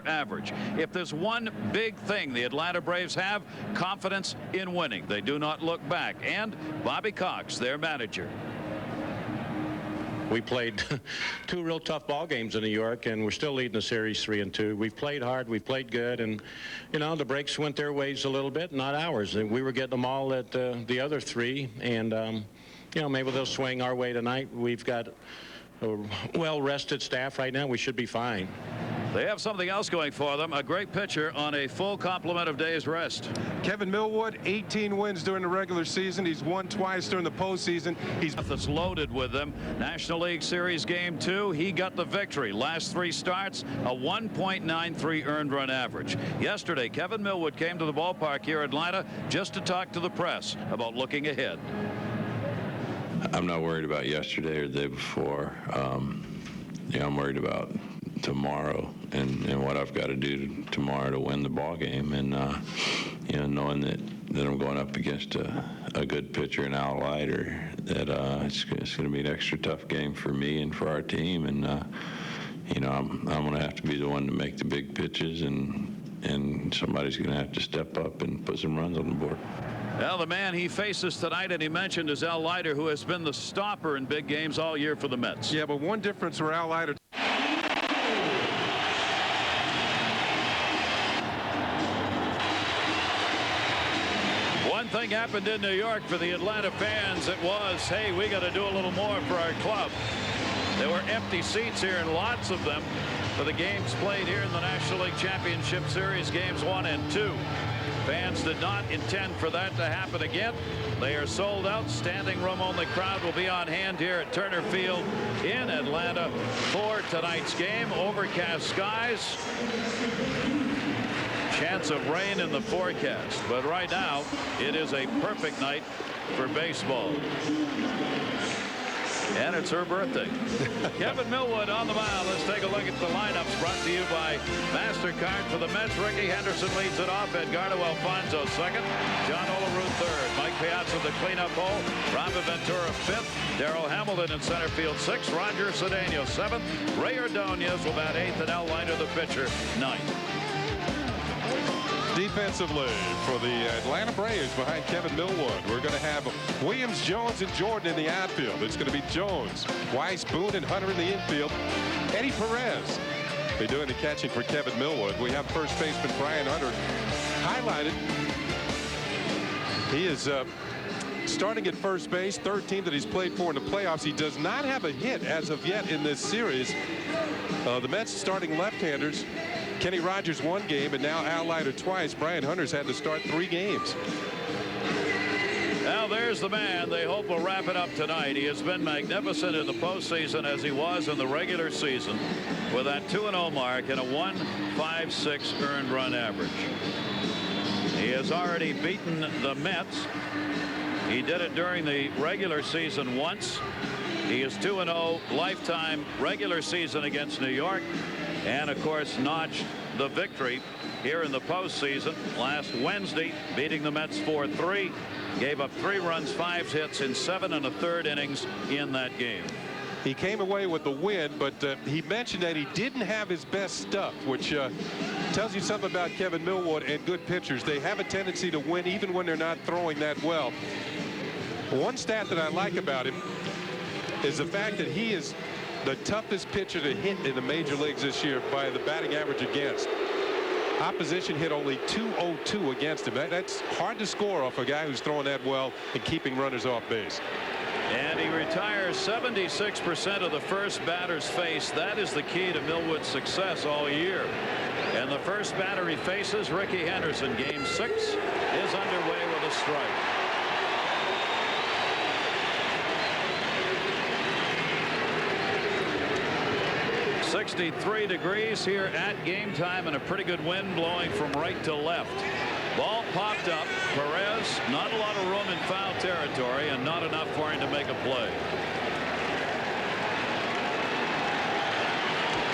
average. If there's one big thing the Atlanta Braves have, confidence in winning. They do not look back. And Bobby Cox, their manager. We played two real tough ball games in New York, and we're still leading the series 3-2. We've played hard, we played good, and you know the breaks went their ways a little bit, not ours. And we were getting them all at the other three, and you know maybe they'll swing our way tonight. We've got a well-rested staff right now. We should be fine. They have something else going for them, a great pitcher on a full complement of days rest. Kevin Millwood, 18 wins during the regular season. He's won twice during the postseason. He's that's loaded with them. National League Series Game 2, he got the victory. Last 3 starts, a 1.93 earned run average. Yesterday, Kevin Millwood came to the ballpark here in Atlanta just to talk to the press about looking ahead. I'm not worried about yesterday or the day before. Yeah, I'm worried about tomorrow and what I've got to do tomorrow to win the ball game, and you know, knowing that I'm going up against a good pitcher in Al Leiter, that it's going to be an extra tough game for me and for our team, and you know, I'm going to have to be the one to make the big pitches, and somebody's going to have to step up and put some runs on the board. Well, the man he faces tonight, and he mentioned, is Al Leiter, who has been the stopper in big games all year for the Mets. Yeah, but one difference for Al Leiter. One thing happened in New York for the Atlanta fans. It was, hey, we got to do a little more for our club. There were empty seats here, and lots of them, for the games played here in the National League Championship Series, games 1 and 2. Fans did not intend for that to happen again. They are sold out. Standing room only crowd will be on hand here at Turner Field in Atlanta for tonight's game. Overcast skies. Chance of rain in the forecast, but right now it is a perfect night for baseball. And it's her birthday. Kevin Millwood on the mound. Let's take a look at the lineups brought to you by MasterCard for the Mets. Ricky Henderson leads it off. Edgardo Alfonzo second. John Olerud third. Mike Piazza the cleanup hole. Robert Ventura fifth. Darrell Hamilton in center field sixth. Roger Cedeno seventh. Ray Ordonez will bat eighth, and Al Leiter the pitcher ninth. Defensively for the Atlanta Braves behind Kevin Millwood, we're going to have Williams, Jones, and Jordan in the outfield. It's going to be Jones, Weiss, Boone, and Hunter in the infield. Eddie Perez be doing the catching for Kevin Millwood. We have first baseman Brian Hunter highlighted. He is starting at first base, third team that he's played for in the playoffs. He does not have a hit as of yet in this series. The Mets starting left-handers. Kenny Rogers one game, and now Al Leiter twice. Brian Hunter's had to start 3 games. Now there's the man they hope will wrap it up tonight. He has been magnificent in the postseason as he was in the regular season with that 2-0 mark and a 1.56 earned run average. He has already beaten the Mets. He did it during the regular season once. He is 2-0 lifetime regular season against New York. And of course notched the victory here in the postseason last Wednesday, beating the Mets 4-3. Gave up 3 runs, 5 hits in 7 1/3 innings in that game. He came away with the win, but he mentioned that he didn't have his best stuff, which tells you something about Kevin Millwood and good pitchers. They have a tendency to win even when they're not throwing that well. One stat that I like about him is the fact that he is the toughest pitcher to hit in the major leagues this year by the batting average against. Opposition hit only .202 against him. That's hard to score off a guy who's throwing that well and keeping runners off base. And he retires 76% of the first batter's face. That is the key to Millwood's success all year. And the first batter he faces, Ricky Henderson. Game 6 is underway with a strike. 63 degrees here at game time, and a pretty good wind blowing from right to left. Ball popped up. Perez, not a lot of room in foul territory, and not enough for him to make a play.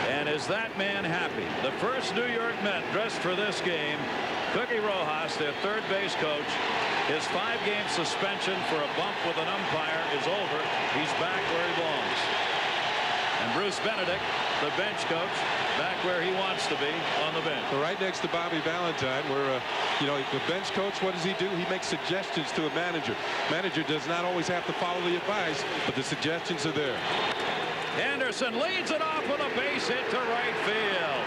And is that man happy? The first New York Met dressed for this game, Cookie Rojas, their third base coach. His 5-game suspension for a bump with an umpire is over. He's back where he belongs. And Bruce Benedict, the bench coach, back where he wants to be on the bench. Right next to Bobby Valentine, where, you know, the bench coach, what does he do? He makes suggestions to a manager. Manager does not always have to follow the advice, but the suggestions are there. Henderson leads it off with a base hit to right field.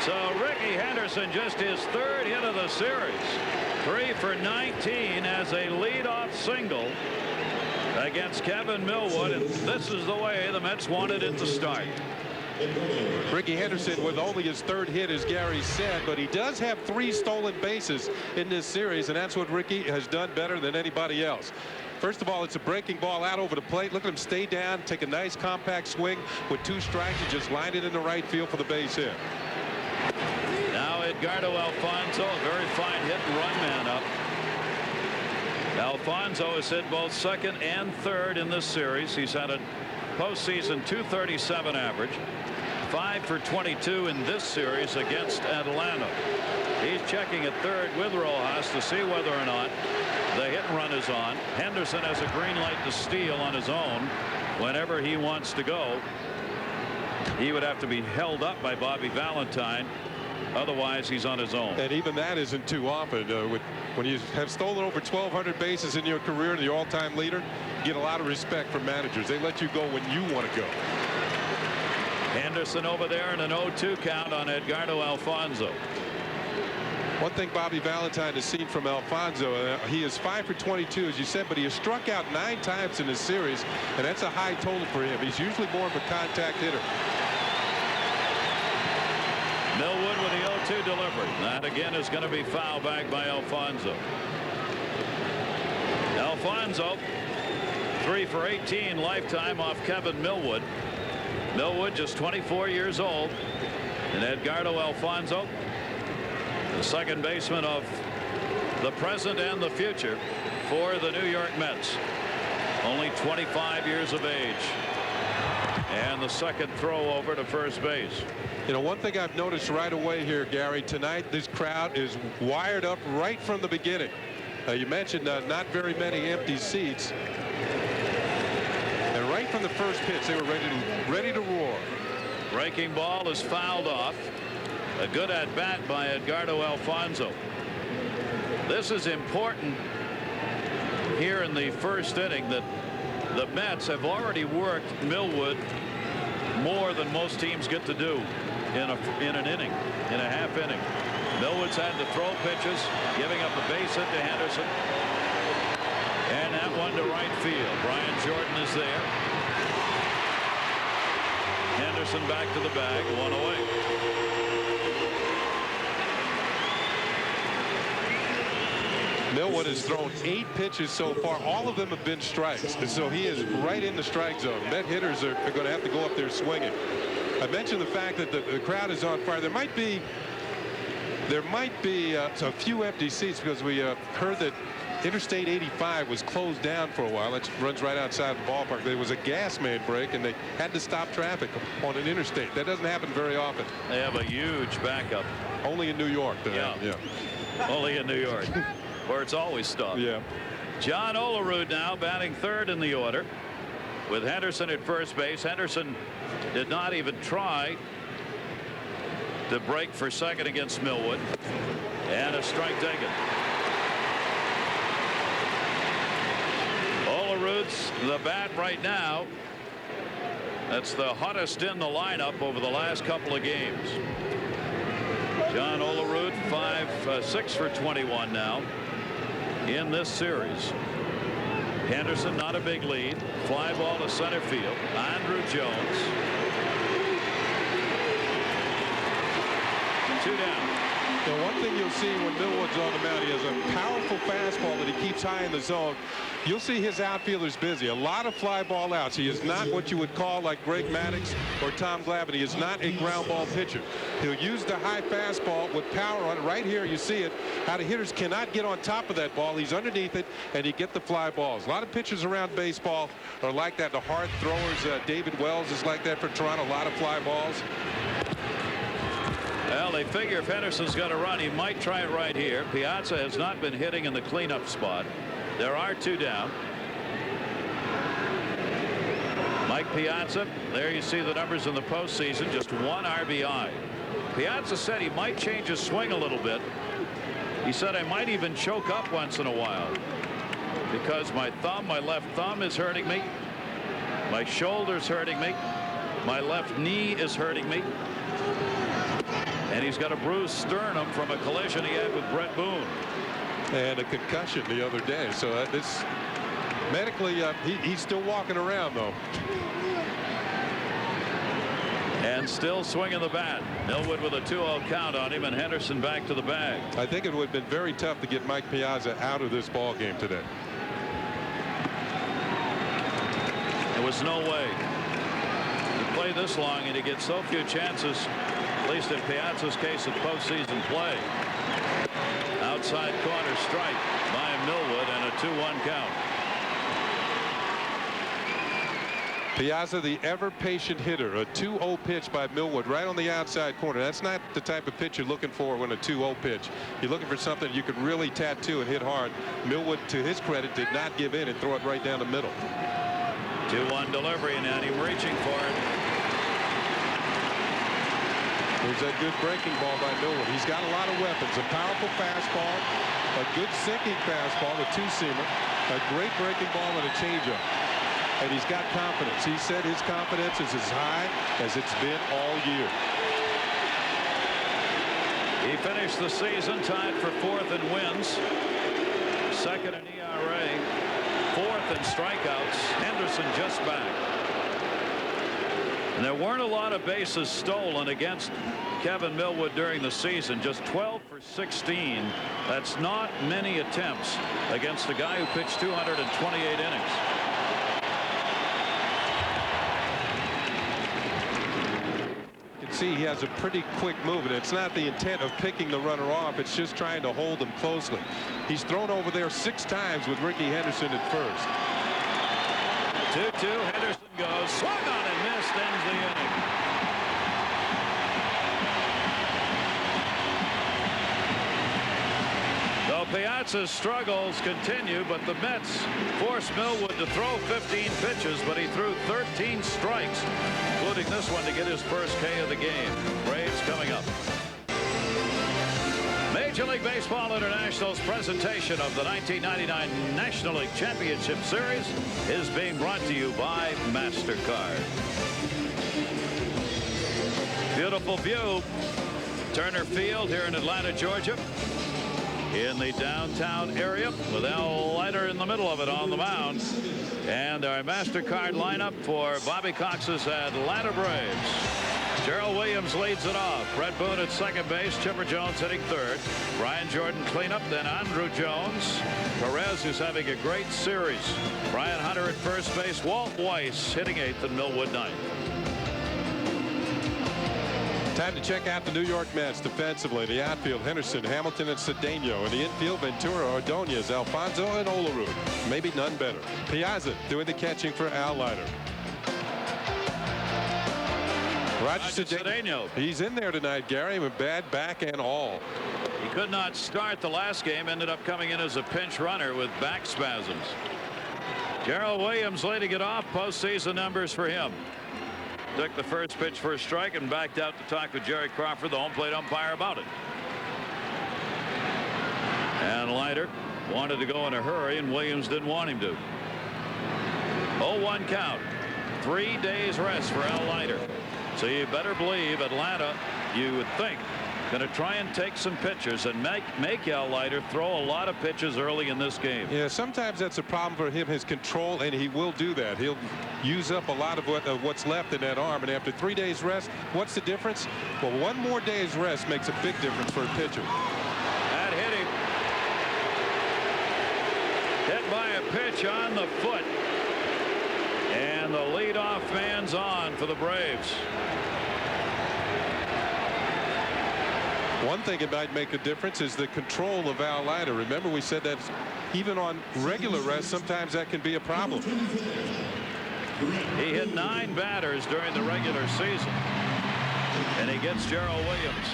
So Ricky Henderson, just his third hit of the series. 3 for 19 as a leadoff single against Kevin Millwood, and this is the way the Mets wanted it to start. Ricky Henderson with only his third hit, as Gary said, but he does have 3 stolen bases in this series, and that's what Ricky has done better than anybody else. First of all, it's a breaking ball out over the plate. Look at him stay down, take a nice compact swing with 2 strikes, and just line it in the right field for the base hit. Now Edgardo Alfonzo, a very fine hit and run man up. Alfonzo has hit both second and third in this series. He's had a postseason .237 average, 5 for 22 in this series against Atlanta. He's checking at third with Rojas to see whether or not the hit and run is on. Henderson has a green light to steal on his own whenever he wants to go. He would have to be held up by Bobby Valentine. Otherwise, he's on his own. And even that isn't too often. When you have stolen over 1,200 bases in your career and the all-time leader, you get a lot of respect from managers. They let you go when you want to go. Henderson over there in an 0-2 count on Edgardo Alfonzo. One thing Bobby Valentine has seen from Alfonzo, he is 5 for 22, as you said, but he has struck out 9 times in this series, and that's a high total for him. He's usually more of a contact hitter. Millwood with the 0-2 delivery. That again is going to be foul back by Alfonzo. Alfonzo 3 for 18 lifetime off Kevin Millwood. Millwood just 24 years old, and Edgardo Alfonzo, the second baseman of the present and the future for the New York Mets, only 25 years of age, and the second throw over to first base. You know, one thing I've noticed right away here, Gary, tonight this crowd is wired up right from the beginning. You mentioned not very many empty seats, and right from the first pitch they were ready to roar. Breaking ball is fouled off. A good at bat by Edgardo Alfonzo. This is important here in the first inning, that the Mets have already worked Millwood more than most teams get to do in an inning, in a half inning. Millwood's had to throw pitches, giving up a base hit to Henderson, and that one to right field. Brian Jordan is there. Henderson back to the bag, 1 away. Millwood has thrown 8 pitches so far. All of them have been strikes, and so he is right in the strike zone. Met hitters are going to have to go up there swinging. I mentioned the fact that the crowd is on fire. There might be a few empty seats because we heard that Interstate 85 was closed down for a while. It runs right outside the ballpark. There was a gas main break, and they had to stop traffic on an interstate. That doesn't happen very often. They have a huge backup. Only in New York. Yeah. Only in New York, where it's always stopped. Yeah. John Olerud now batting third in the order, with Henderson at first base. Henderson did not even try to break for second against Millwood, and a strike taken. Olerud's the bat right now. That's the hottest in the lineup over the last couple of games. John Olerud 6 for 21 now in this series. Henderson not a big lead. Fly ball to center field. Andrew Jones. 2 down. Now, one thing you'll see when Millwood's on the mound, he has a powerful fastball that he keeps high in the zone. You'll see his outfielders busy. A lot of fly ball outs. He is not what you would call like Greg Maddux or Tom Glavine. He is not a ground ball pitcher. He'll use the high fastball with power on it. Right here, you see it. How the hitters cannot get on top of that ball. He's underneath it, and he get the fly balls. A lot of pitchers around baseball are like that. The hard throwers, David Wells is like that for Toronto. A lot of fly balls. Well, they figure if Henderson's going to run, he might try it right here. Piazza has not been hitting in the cleanup spot. There are 2 down. Mike Piazza, there you see the numbers in the postseason, just 1 RBI. Piazza said he might change his swing a little bit. He said, I might even choke up once in a while because my left thumb is hurting me. My shoulder's hurting me. My left knee is hurting me. And he's got a bruised sternum from a collision he had with Brett Boone. And a concussion the other day. So this medically, he's still walking around, though. And still swinging the bat. Millwood with a 2-0 count on him, and Henderson back to the bag. I think it would have been very tough to get Mike Piazza out of this ball game today. There was no way to play this long and to get so few chances, at least in Piazza's case, of postseason play. Outside corner strike by Millwood and a 2-1 count. Piazza, the ever patient hitter, a 2-0 pitch by Millwood right on the outside corner. That's not the type of pitch you're looking for when a 2-0 pitch. You're looking for something you could really tattoo and hit hard. Millwood, to his credit, did not give in and throw it right down the middle. 2-1 delivery, and him reaching for it. There's that good breaking ball by Millwood. He's got a lot of weapons. A powerful fastball, a good sinking fastball, a two-seamer, a great breaking ball, and a changeup. And he's got confidence. He said his confidence is as high as it's been all year. He finished the season tied for 4th in wins, 2nd in ERA, 4th in strikeouts. Henderson just back. And there weren't a lot of bases stolen against Kevin Millwood during the season. Just 12 for 16. That's not many attempts against a guy who pitched 228 innings. See, he has a pretty quick move, and it's not the intent of picking the runner off. It's just trying to hold him closely. He's thrown over there 6 times with Ricky Henderson at first. 2-2. Henderson goes, swung on and missed, ends the inning. So Piazza's struggles continue, but the Mets forced Millwood to throw 15 pitches, but he threw 13 strikes, including this one to get his first K of the game. Braves coming up. Major League Baseball International's presentation of the 1999 National League Championship Series is being brought to you by MasterCard. Beautiful view. Turner Field here in Atlanta, Georgia, in the downtown area, with Al Leiter in the middle of it on the mound. And our MasterCard lineup for Bobby Cox's Atlanta Braves. Gerald Williams leads it off. Brett Boone at second base. Chipper Jones hitting third. Brian Jordan cleanup. Then Andrew Jones. Perez, who's having a great series. Brian Hunter at first base. Walt Weiss hitting eighth, and Millwood ninth. Time to check out the New York Mets defensively. The outfield, Henderson, Hamilton, and Cedeno. In the infield, Ventura, Ordonez, Alfonso, and Olerud. Maybe none better. Piazza doing the catching for Al Leiter. Roger Cedeno. He's in there tonight, Gary, with bad back and all. He could not start the last game. Ended up coming in as a pinch runner with back spasms. Gerald Williams leading it off. Postseason numbers for him. Took the first pitch for a strike and backed out to talk with Jerry Crawford, the home plate umpire, about it. And Leiter wanted to go in a hurry, and Williams didn't want him to. 0-1 count. 3 days rest for Al Leiter. So you better believe Atlanta, you would think, going to try and take some pitchers and make Al Leiter throw a lot of pitches early in this game. Yeah, sometimes that's a problem for him, his control, and he will do that. He'll use up a lot of what's left in that arm, and after 3 days rest, what's the difference? Well, 1 more day's rest makes a big difference for a pitcher. That hit him. Hit by a pitch on the foot. And the leadoff man's on for the Braves. One thing it might make a difference is the control of Al Leiter. Remember, we said that even on regular rest, sometimes that can be a problem. He hit 9 batters during the regular season, and he gets Gerald Williams.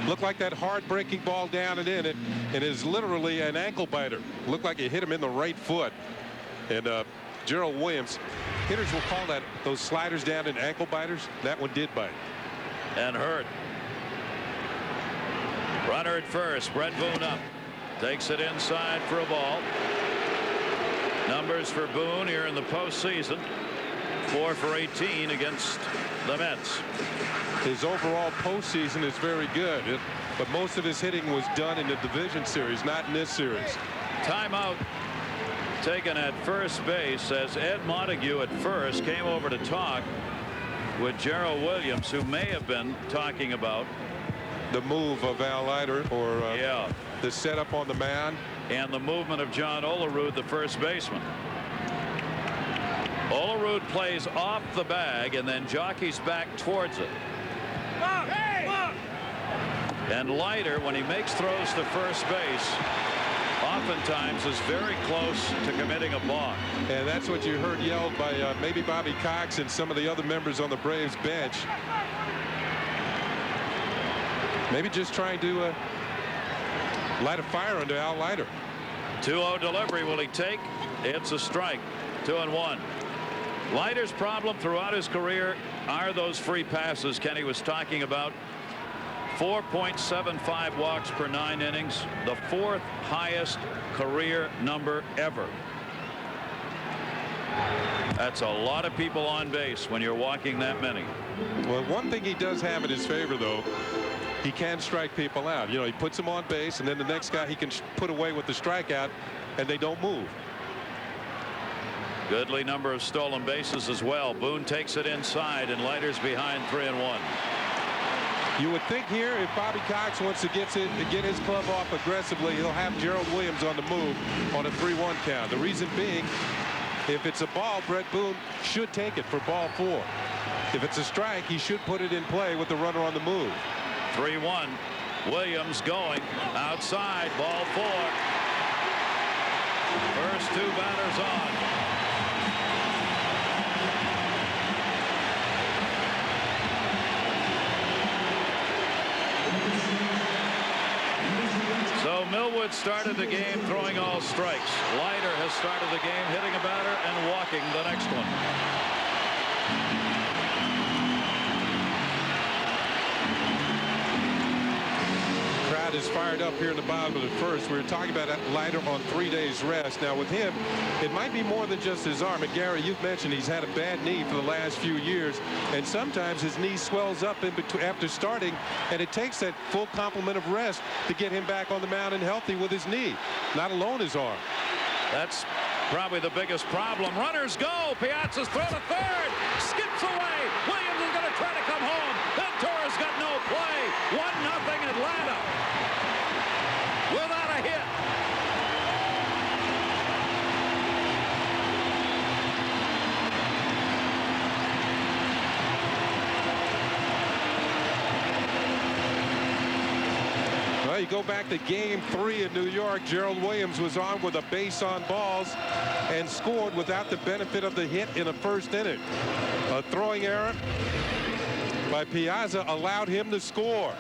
Looked like that hard breaking ball down and in it. It is literally an ankle biter. Looked like it hit him in the right foot. And Gerald Williams hitters will call that those sliders down and ankle biters. That one did bite. And hurt. Runner at first. Brett Boone up. Takes it inside for a ball. Numbers for Boone here in the postseason. 4 for 18 against the Mets. His overall postseason is very good, but most of his hitting was done in the division series, not in this series. Timeout taken at first base as Ed Montague at first came over to talk with Gerald Williams, who may have been talking about the move of Al Leiter, or the setup on the mound, and the movement of John Olerud, the first baseman. Olerud plays off the bag and then jockeys back towards it. And Leiter, when he makes throws to first base, oftentimes is very close to committing a balk. And that's what you heard yelled by maybe Bobby Cox and some of the other members on the Braves bench. Maybe just trying to light a fire under Al Leiter. 2-0 delivery. Will he take? It's a strike. 2-1. Leiter's problem throughout his career are those free passes Kenny was talking about. 4.75 walks per 9 innings, the 4th highest career number ever. That's a lot of people on base when you're walking that many. Well, one thing he does have in his favor, though, he can strike people out. You know, he puts them on base, and then the next guy he can put away with the strikeout, and they don't move. Goodly number of stolen bases as well. Boone takes it inside, and Leiter's behind 3-1. You would think here, if Bobby Cox wants to get his club off aggressively, he'll have Gerald Williams on the move on a 3-1 count. The reason being, if it's a ball, Brett Boone should take it for ball 4. If it's a strike, he should put it in play with the runner on the move. 3-1. Williams going outside, ball 4. First 2 batters on. So Millwood started the game throwing all strikes. Leiter has started the game hitting a batter and walking the next one. Crowd is fired up here in the bottom of the first. We were talking about Leiter on 3 days rest. Now with him, it might be more than just his arm. And Gary, you've mentioned he's had a bad knee for the last few years, and sometimes his knee swells up in between after starting, and it takes that full complement of rest to get him back on the mound and healthy with his knee, not alone his arm. That's probably the biggest problem. Runners go. Piazza's throw to third. Skips away. Williams is going to try to come home. Ventura's got no play. 1-0 Atlanta. Without a hit. Well, you go back to game 3 in New York. Gerald Williams was on with a base on balls and scored without the benefit of the hit in the first inning. A throwing error by Piazza allowed him to score.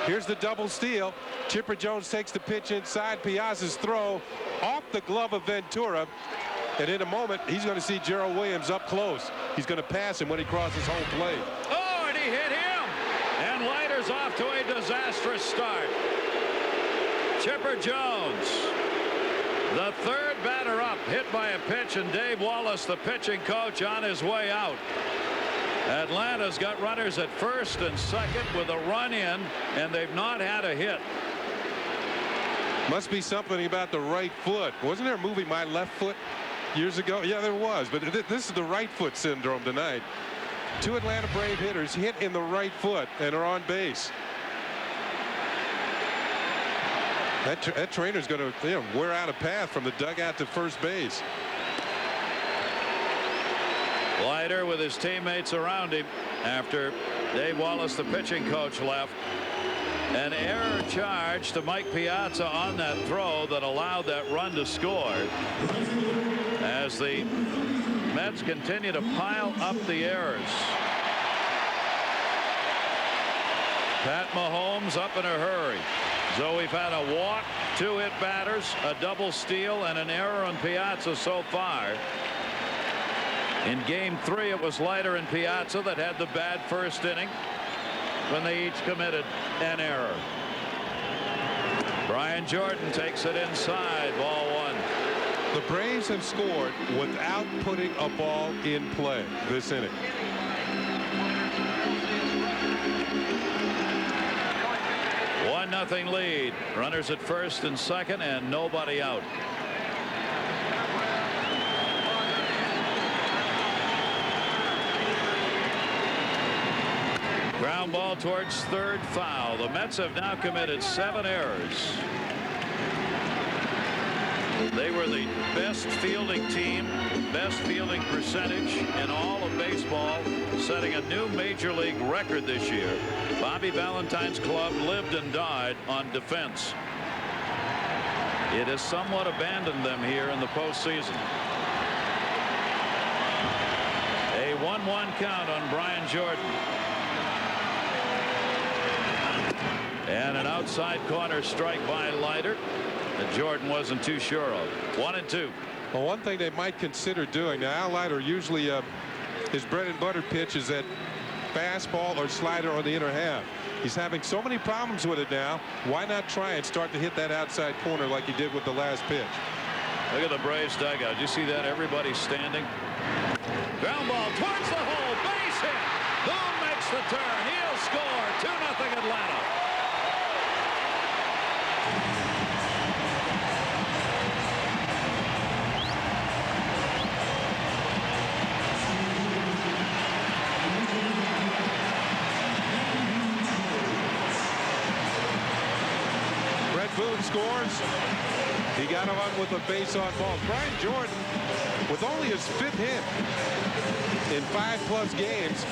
Here's the double steal. Chipper Jones takes the pitch inside. Piazza's throw off the glove of Ventura. And in a moment, he's going to see Gerald Williams up close. He's going to pass him when he crosses home plate. Oh, and he hit him. And Leiter's off to a disastrous start. Chipper Jones, the 3rd batter up, hit by a pitch, and Dave Wallace, the pitching coach, on his way out. Atlanta's got runners at first and second with a run in, and they've not had a hit. Must be something about the right foot. Wasn't there a movie, My Left Foot, years ago? Yeah, there was. But this is the right foot syndrome tonight. 2 Atlanta Brave hitters hit in the right foot and are on base. That trainer's going to wear out a path from the dugout to first base. Leiter with his teammates around him after Dave Wallace, the pitching coach, left. An error charge to Mike Piazza on that throw that allowed that run to score. As the Mets continue to pile up the errors. Pat Mahomes up in a hurry. So we've had a walk, 2 hit batters, a double steal, and an error on Piazza so far. In game 3, it was Leiter and Piazza that had the bad first inning when they each committed an error. Brian Jordan takes it inside, ball 1. The Braves have scored without putting a ball in play this inning. Nothing lead. Runners at first and second and nobody out. Ground ball towards third, foul. The Mets have now committed 7 errors. They were the best fielding team, best fielding percentage in all of baseball, setting a new major league record this year. Bobby Valentine's club lived and died on defense. It has somewhat abandoned them here in the postseason. A 1-1 count on Brian Jordan. And an outside corner strike by Leiter that Jordan wasn't too sure of. 1-2. Well, one thing they might consider doing now, Al Leiter usually his bread and butter pitch is that fastball or slider on the inner half. He's having so many problems with it now. Why not try and start to hit that outside corner like he did with the last pitch? Look at the Braves dugout. Did you see that? Everybody's standing. Ground ball towards the hole. Base hit. Boone makes the turn. He'll score. 2-0 Atlanta. Boone scores. He got him on with a base on ball. Brian Jordan, with only his 5th hit in 5+ games,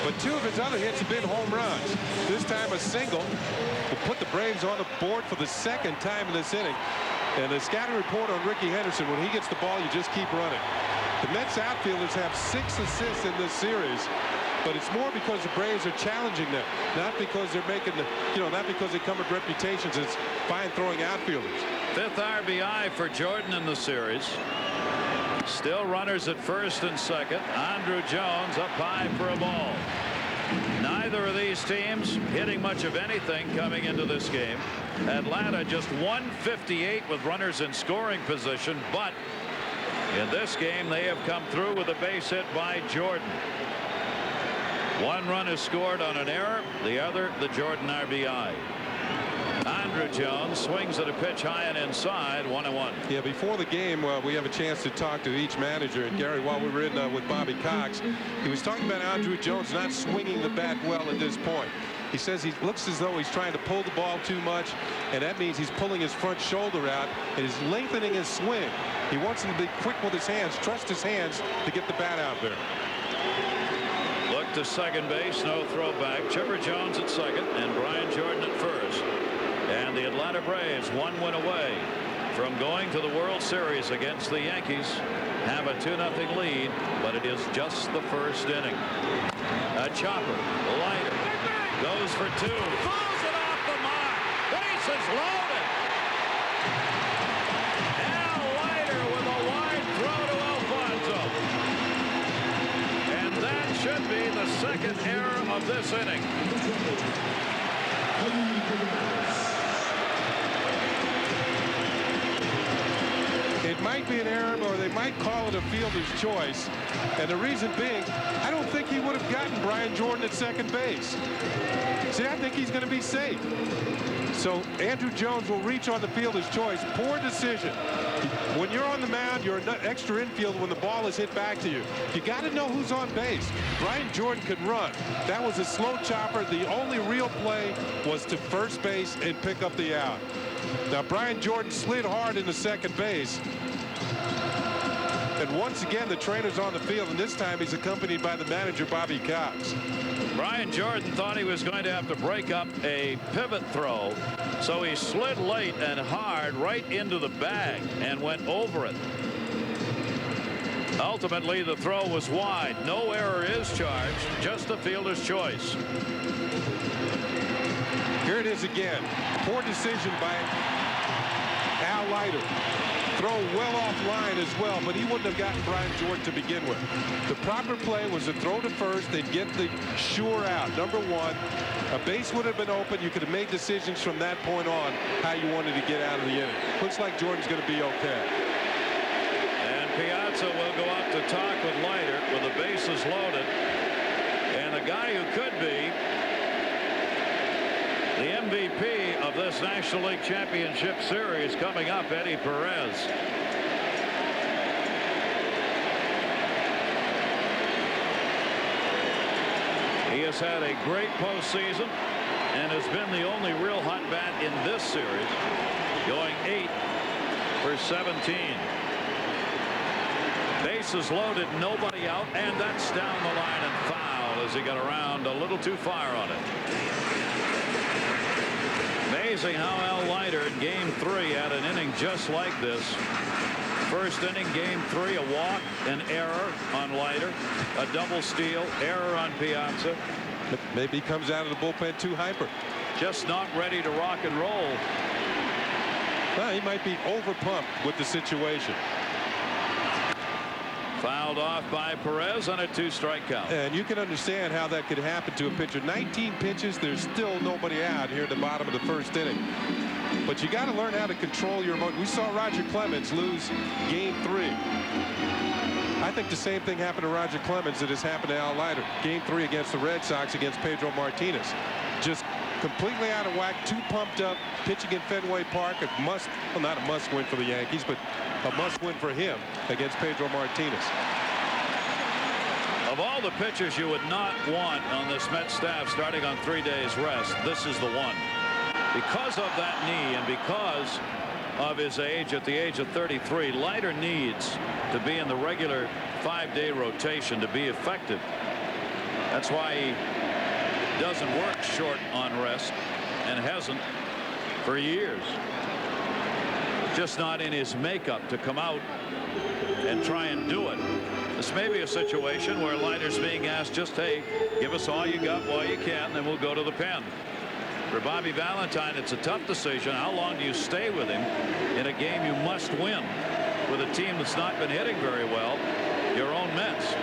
but 2 of his other hits have been home runs. This time a single will put the Braves on the board for the 2nd time in this inning. And the scouting report on Ricky Henderson, when he gets the ball, you just keep running. The Mets outfielders have 6 assists in this series. But it's more because the Braves are challenging them, not because they're making the, not because they come with reputations as fine throwing outfielders. 5th RBI for Jordan in the series. Still runners at first and second. Andrew Jones up high for a ball. Neither of these teams hitting much of anything coming into this game. Atlanta just 158 with runners in scoring position, but in this game they have come through with a base hit by Jordan. 1 run is scored on an error, the other the Jordan RBI. Andrew Jones swings at a pitch high and inside. 1-1. Yeah, before the game, we have a chance to talk to each manager. And Gary, while we were in with Bobby Cox, he was talking about Andrew Jones not swinging the bat well at this point. He says he looks as though he's trying to pull the ball too much, and that means he's pulling his front shoulder out and is lengthening his swing. He wants him to be quick with his hands, trust his hands to get the bat out there. Look to second base, no throwback. Chipper Jones at second and Brian Jordan at first. And the Atlanta Braves 1 win away from going to the World Series against the Yankees. Have a 2-0 lead, but it is just the first inning. A chopper, Leiter, goes for 2, throws it off the mark. Bases loaded. Al Leiter with a wide throw to Alfonso. And that should be the 2nd error of this inning. It might be an error, or they might call it a fielder's choice. And the reason being, I don't think he would have gotten Brian Jordan at second base. See, I think he's going to be safe. So Andrew Jones will reach on the fielder's choice. Poor decision. When you're on the mound, you're an extra infield when the ball is hit back to you. You got to know who's on base. Brian Jordan could run. That was a slow chopper. The only real play was to first base and pick up the out. Now Brian Jordan slid hard into second base. And once again, the trainer's on the field, and this time he's accompanied by the manager, Bobby Cox. Brian Jordan thought he was going to have to break up a pivot throw, so he slid late and hard right into the bag and went over it. Ultimately, the throw was wide. No error is charged, just a fielder's choice. Here it is again. Poor decision by Al Leiter. throw well offline as well, but he wouldn't have gotten Brian Jordan to begin with. The proper play was to throw to first and get the sure out. Number one, a base would have been open. You could have made decisions from that point on how you wanted to get out of the inning. Looks like Jordan's going to be okay. And Piazza will go out to talk with Leiter with the bases loaded. And the guy who could be the MVP of this National League Championship Series coming up, Eddie Perez. He has had a great postseason and has been the only real hot bat in this series, going 8 for 17. Bases loaded, nobody out, and that's down the line and foul as he got around a little too far on it. Amazing how Al Leiter in Game 3 had an inning just like this. First inning, Game 3, a walk, an error on Leiter, a double steal, error on Piazza. Maybe he comes out of the bullpen too hyper. Just not ready to rock and roll. Well, he might be overpumped with the situation. Fouled off by Perez on a 2-strike count. And you can understand how that could happen to a pitcher. 19 pitches, there's still nobody out here at the bottom of the first inning. But you got to learn how to control your emotion. We saw Roger Clemens lose Game 3. I think the same thing happened to Roger Clemens that has happened to Al Leiter. Game 3 against the Red Sox against Pedro Martinez. Just completely out of whack, too pumped up, pitching in Fenway Park. A must, well, not a must win for the Yankees, but a must win for him against Pedro Martinez. Of all the pitchers you would not want on this Mets staff starting on 3 days rest, this is the one. Because of that knee and because of his age, at the age of 33, Leiter needs to be in the regular 5-day rotation to be effective. That's why he doesn't work short on rest and hasn't for years. Just not in his makeup to come out and try and do it. This may be a situation where Leiter's being asked, just, hey, give us all you got while you can, then we'll go to the pen. For Bobby Valentine, it's a tough decision. How long do you stay with him in a game you must win with a team that's not been hitting very well, your own Mets?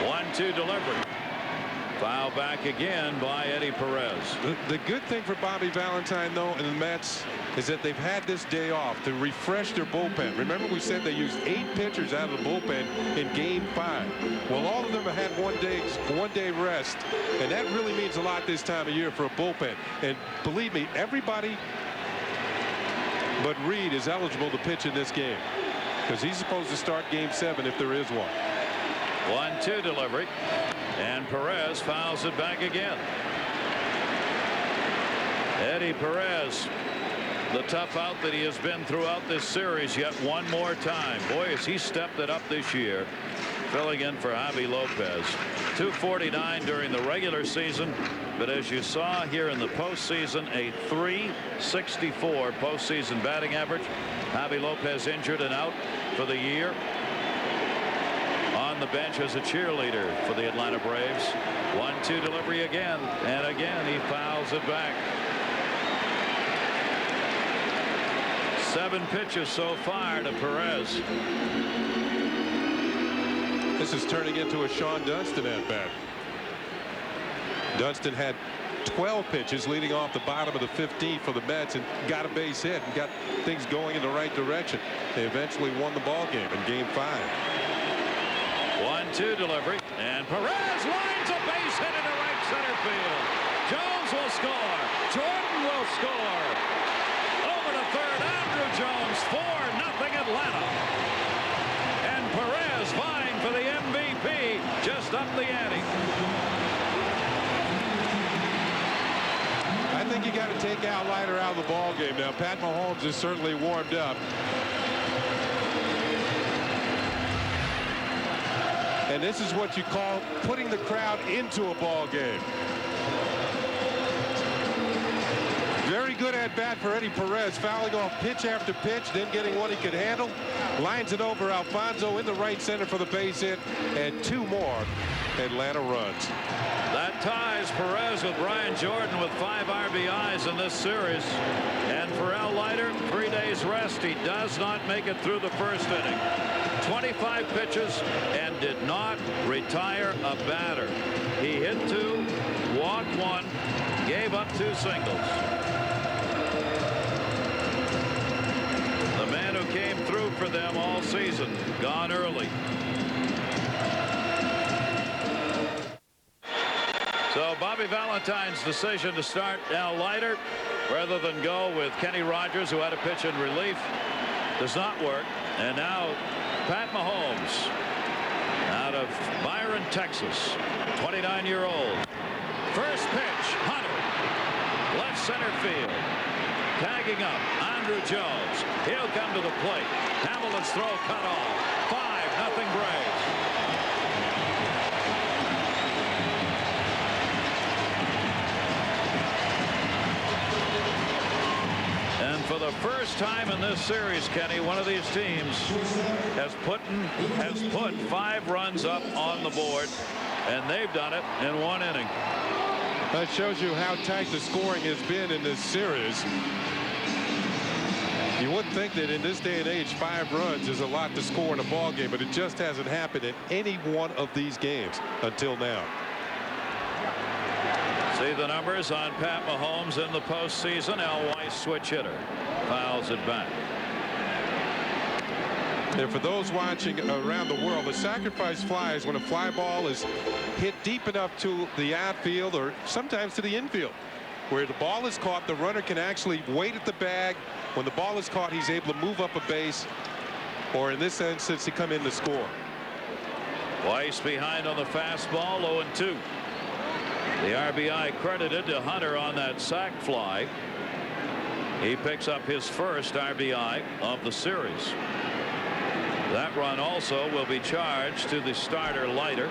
1-2 delivery. Foul back again by Eddie Perez. The good thing for Bobby Valentine, though, and the Mets is that they've had this day off to refresh their bullpen. Remember, we said they used 8 pitchers out of the bullpen in Game 5. Well, all of them have had one day rest, and that really means a lot this time of year for a bullpen. And believe me, everybody but Reed is eligible to pitch in this game because he's supposed to start Game 7 if there is one. 1-2 delivery, and Perez fouls it back again. Eddie Perez, the tough out that he has been throughout this series, yet one more time. Boy, has he stepped it up this year, filling in for Javi Lopez. 249 during the regular season, but as you saw here in the postseason, a .364 postseason batting average. Javi Lopez injured and out for the year. On the bench as a cheerleader for the Atlanta Braves. 1-2 delivery again, and again he fouls it back. 7 pitches so far to Perez. This is turning into a Sean Dunston at bat. Dunston had 12 pitches leading off the bottom of the 15th for the Mets and got a base hit and got things going in the right direction. They eventually won the ball game in Game 5. 1-2 delivery, and Perez lines a base hit into right center field. Jones will score. Jordan will score. Over to third, Andrew Jones, 4-0 Atlanta. And Perez vying for the MVP, just up the ante. I think you got to take Al Leiter out of the ball game now. Pat Mahomes is certainly warmed up. And this is what you call putting the crowd into a ball game. Very good at bat for Eddie Perez, fouling off pitch after pitch, then getting one he could handle. Lines it over Alfonso in the right center for the base hit, and 2 more Atlanta runs. That ties Perez with Brian Jordan with 5 RBIs in this series. And for Al Leiter, 3 days rest. He does not make it through the first inning. 25 pitches and did not retire a batter. He hit 2, walked 1, gave up 2 singles. The man who came through for them all season, gone early. So Bobby Valentine's decision to start Al Leiter rather than go with Kenny Rogers, who had a pitch in relief, does not work. And now Pat Mahomes out of Byron, Texas, 29-year-old. First pitch, Hunter, left center field. Tagging up, Andrew Jones. He'll come to the plate. Hamilton's throw cut off. 5-0 Braves. And for the first time in this series, Kenny, one of these teams has put 5 runs up on the board, and they've done it in 1 inning. That shows you how tight the scoring has been in this series. You wouldn't think that in this day and age 5 runs is a lot to score in a ball game, but it just hasn't happened in any one of these games until now. See the numbers on Pat Mahomes in the postseason. Al Weiss, switch hitter, fouls it back. And for those watching around the world, the sacrifice fly is when a fly ball is hit deep enough to the outfield or sometimes to the infield, where the ball is caught, the runner can actually wait at the bag. When the ball is caught, he's able to move up a base, or in this instance, he come in to score. Weiss behind on the fastball, 0-2. The RBI credited to Hunter on that sac fly. He picks up his first RBI of the series. That run also will be charged to the starter Leiter.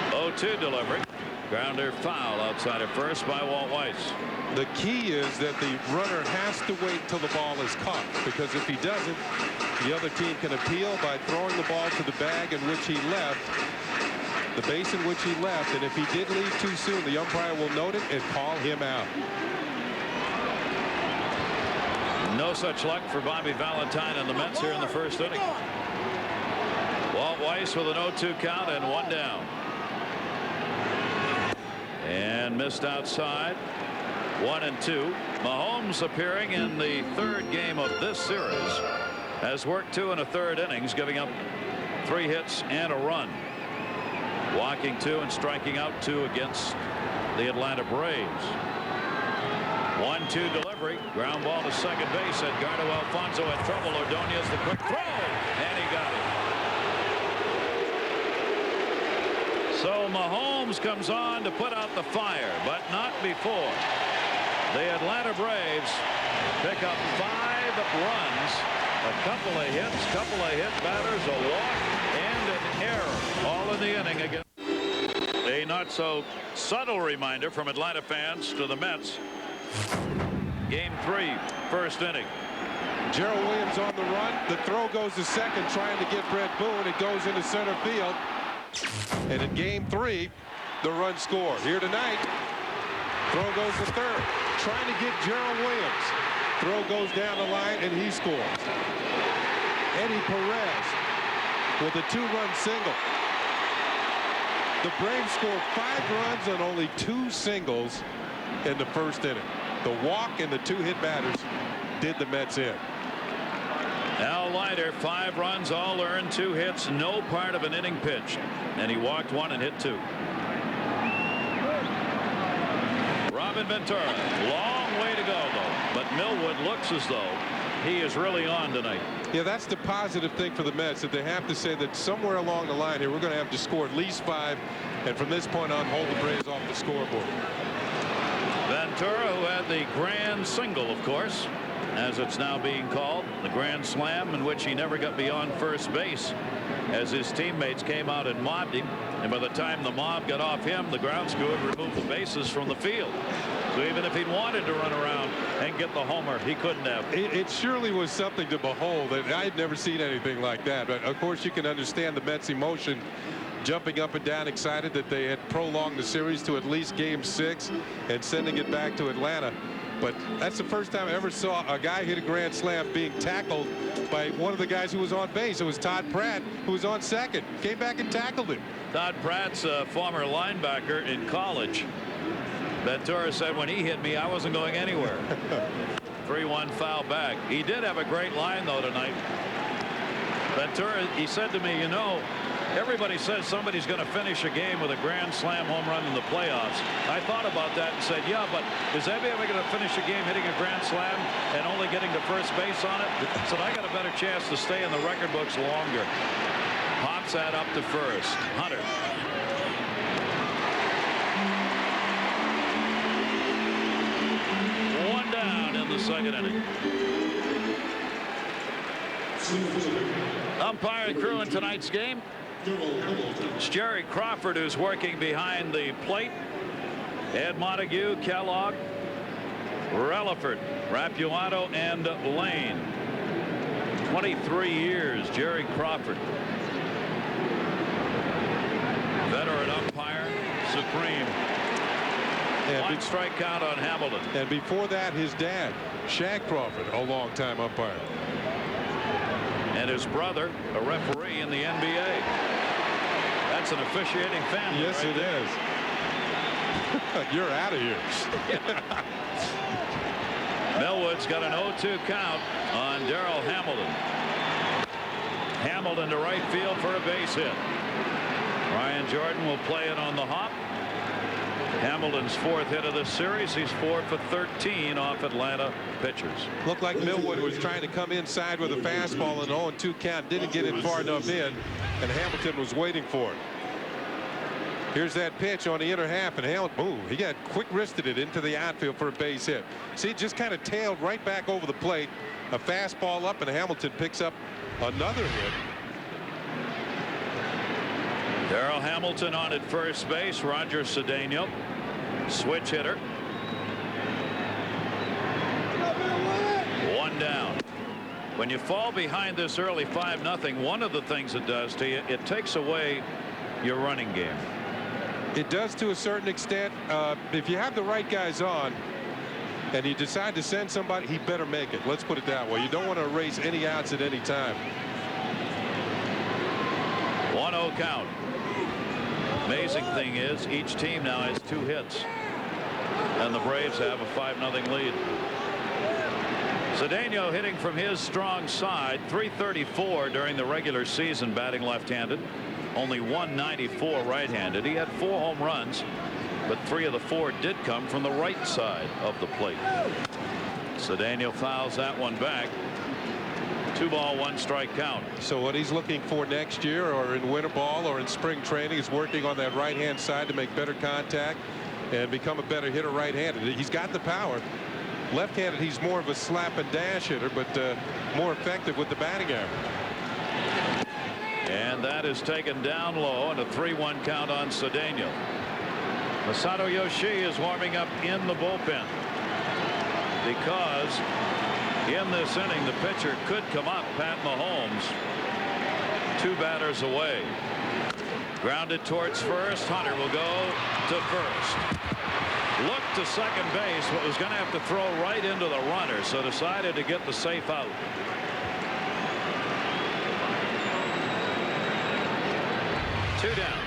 0-2 delivery. Grounder foul outside of first by Walt Weiss. The key is that the runner has to wait till the ball is caught, because if he doesn't, the other team can appeal by throwing the ball to the bag in which he left, the base in which he left, and if he did leave too soon, the umpire will note it and call him out. No such luck for Bobby Valentine and the Mets here in the first inning. Walt Weiss with an 0-2 count and 1 down. And missed outside. 1-2. Mahomes appearing in the 3rd game of this series has worked 2 1/3 innings, giving up 3 hits and a run, walking 2 and striking out 2 against the Atlanta Braves. 1-2 delivery, ground ball to second base. Edgardo Alfonso had trouble. Ordonez the quick throw, and he got it. So Mahomes comes on to put out the fire, but not before. The Atlanta Braves pick up 5 runs, a couple of hits, couple of hit batters, a walk, and an error, all in the inning again. A not so subtle reminder from Atlanta fans to the Mets. Game 3, first inning. Gerald Williams on the run. The throw goes to second, trying to get Brett Boone. It goes into center field. And in game 3, the run score. Here tonight, throw goes to third, trying to get Gerald Williams. Throw goes down the line, and he scores. Eddie Perez with a 2-run single. The Braves scored 5 runs on only 2 singles in the first inning. The walk and the 2 hit batters did the Mets in. Al Leiter, 5 runs, all earned, 2 hits, no part of an inning pitched, and he walked 1 and hit 2. Robin Ventura, long way to go though, but Millwood looks as though he is really on tonight. Yeah, that's the positive thing for the Mets, that they have to say that somewhere along the line here we're going to have to score at least 5, and from this point on hold the Braves off the scoreboard. Ventura, who had the grand single, of course, as it's now being called, the grand slam, in which he never got beyond first base as his teammates came out and mobbed him. And by the time the mob got off him, the grounds crew had removed the bases from the field. So even if he'd wanted to run around and get the homer, he couldn't have. It surely was something to behold. I had never seen anything like that. But of course, you can understand the Mets' emotion, jumping up and down, excited that they had prolonged the series to at least Game 6 and sending it back to Atlanta. But that's the first time I ever saw a guy hit a grand slam being tackled by one of the guys who was on base. It was Todd Pratt, who was on second, came back and tackled him. Todd Pratt's a former linebacker in college. Ventura said when he hit me, I wasn't going anywhere. 3-1 foul back. He did have a great line, though, tonight. Ventura, he said to me, you know, everybody says somebody's going to finish a game with a grand slam home run in the playoffs. I thought about that and said, yeah, but is anybody ever going to finish a game hitting a grand slam and only getting to first base on it? So I got a better chance to stay in the record books longer. Pops that up to first. Hunter. One down in the second inning. Umpire and crew in tonight's game. It's Jerry Crawford, who's working behind the plate. Ed Montague, Kellogg, Relaford, Rapuano, and Lane. 23 years, Jerry Crawford. Veteran umpire, supreme. One strike count on Hamilton. And before that, his dad, Shaq Crawford, a longtime umpire. And his brother, a referee in the NBA. That's an officiating family. Yes, right it there. is. You're out of here. Millwood's got an 0-2 count on Darrell Hamilton. Hamilton to right field for a base hit. Ryan Jordan will play it on the hop. Hamilton's fourth hit of this series. He's 4 for 13 off Atlanta pitchers. Looked like Millwood was trying to come inside with a fastball, and 0-2 count. Didn't get it far enough in, and Hamilton was waiting for it. Here's that pitch on the inner half, and Hamilton, boom, he got quick wristed it into the outfield for a base hit. See, it just kind of tailed right back over the plate. A fastball up, and Hamilton picks up another hit. Darrell Hamilton on at first base. Roger Cedeno, switch hitter. One down. When you fall behind this early 5-0, one of the things it does to you, it takes away your running game. It does to a certain extent. If you have the right guys on and you decide to send somebody, he better make it. Let's put it that way. You don't want to erase any outs at any time. 1-0 count. Amazing thing is each team now has 2 hits, and the Braves have a 5-0 lead. Cedeno hitting from his strong side, .334 during the regular season, batting left-handed. Only .194 right-handed. He had 4 home runs, but 3 of the 4 did come from the right side of the plate. Cedeno fouls that one back. 2-ball, 1-strike count. So what he's looking for next year, or in winter ball, or in spring training, is working on that right-hand side to make better contact and become a better hitter right-handed. He's got the power. Left-handed, he's more of a slap and dash hitter, but more effective with the batting average. And that is taken down low, and a 3-1 count on Cedeno. Masato Yoshii is warming up in the bullpen because in this inning the pitcher could come up. Pat Mahomes 2 batters away. Grounded towards first. Hunter will go to first. Looked to second base, but was going to have to throw right into the runner, so decided to get the safe out. Two down.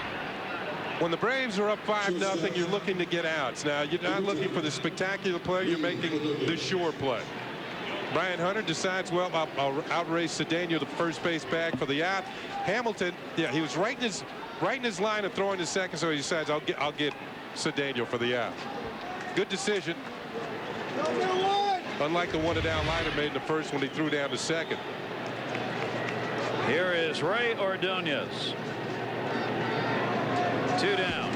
When the Braves are up 5-0, you're looking to get outs. Now, you're not looking for the spectacular play. You're making the sure play. Brian Hunter decides, well, I'll outrace Cedeno, the first base bag, for the out. Hamilton, yeah, he was right in his line of throwing to second, so he decides I'll get Cedeno for the out. Good decision. Unlike the one that Al Leiter made in the first when he threw down to second. Here is Ray Ordonez. 2 down.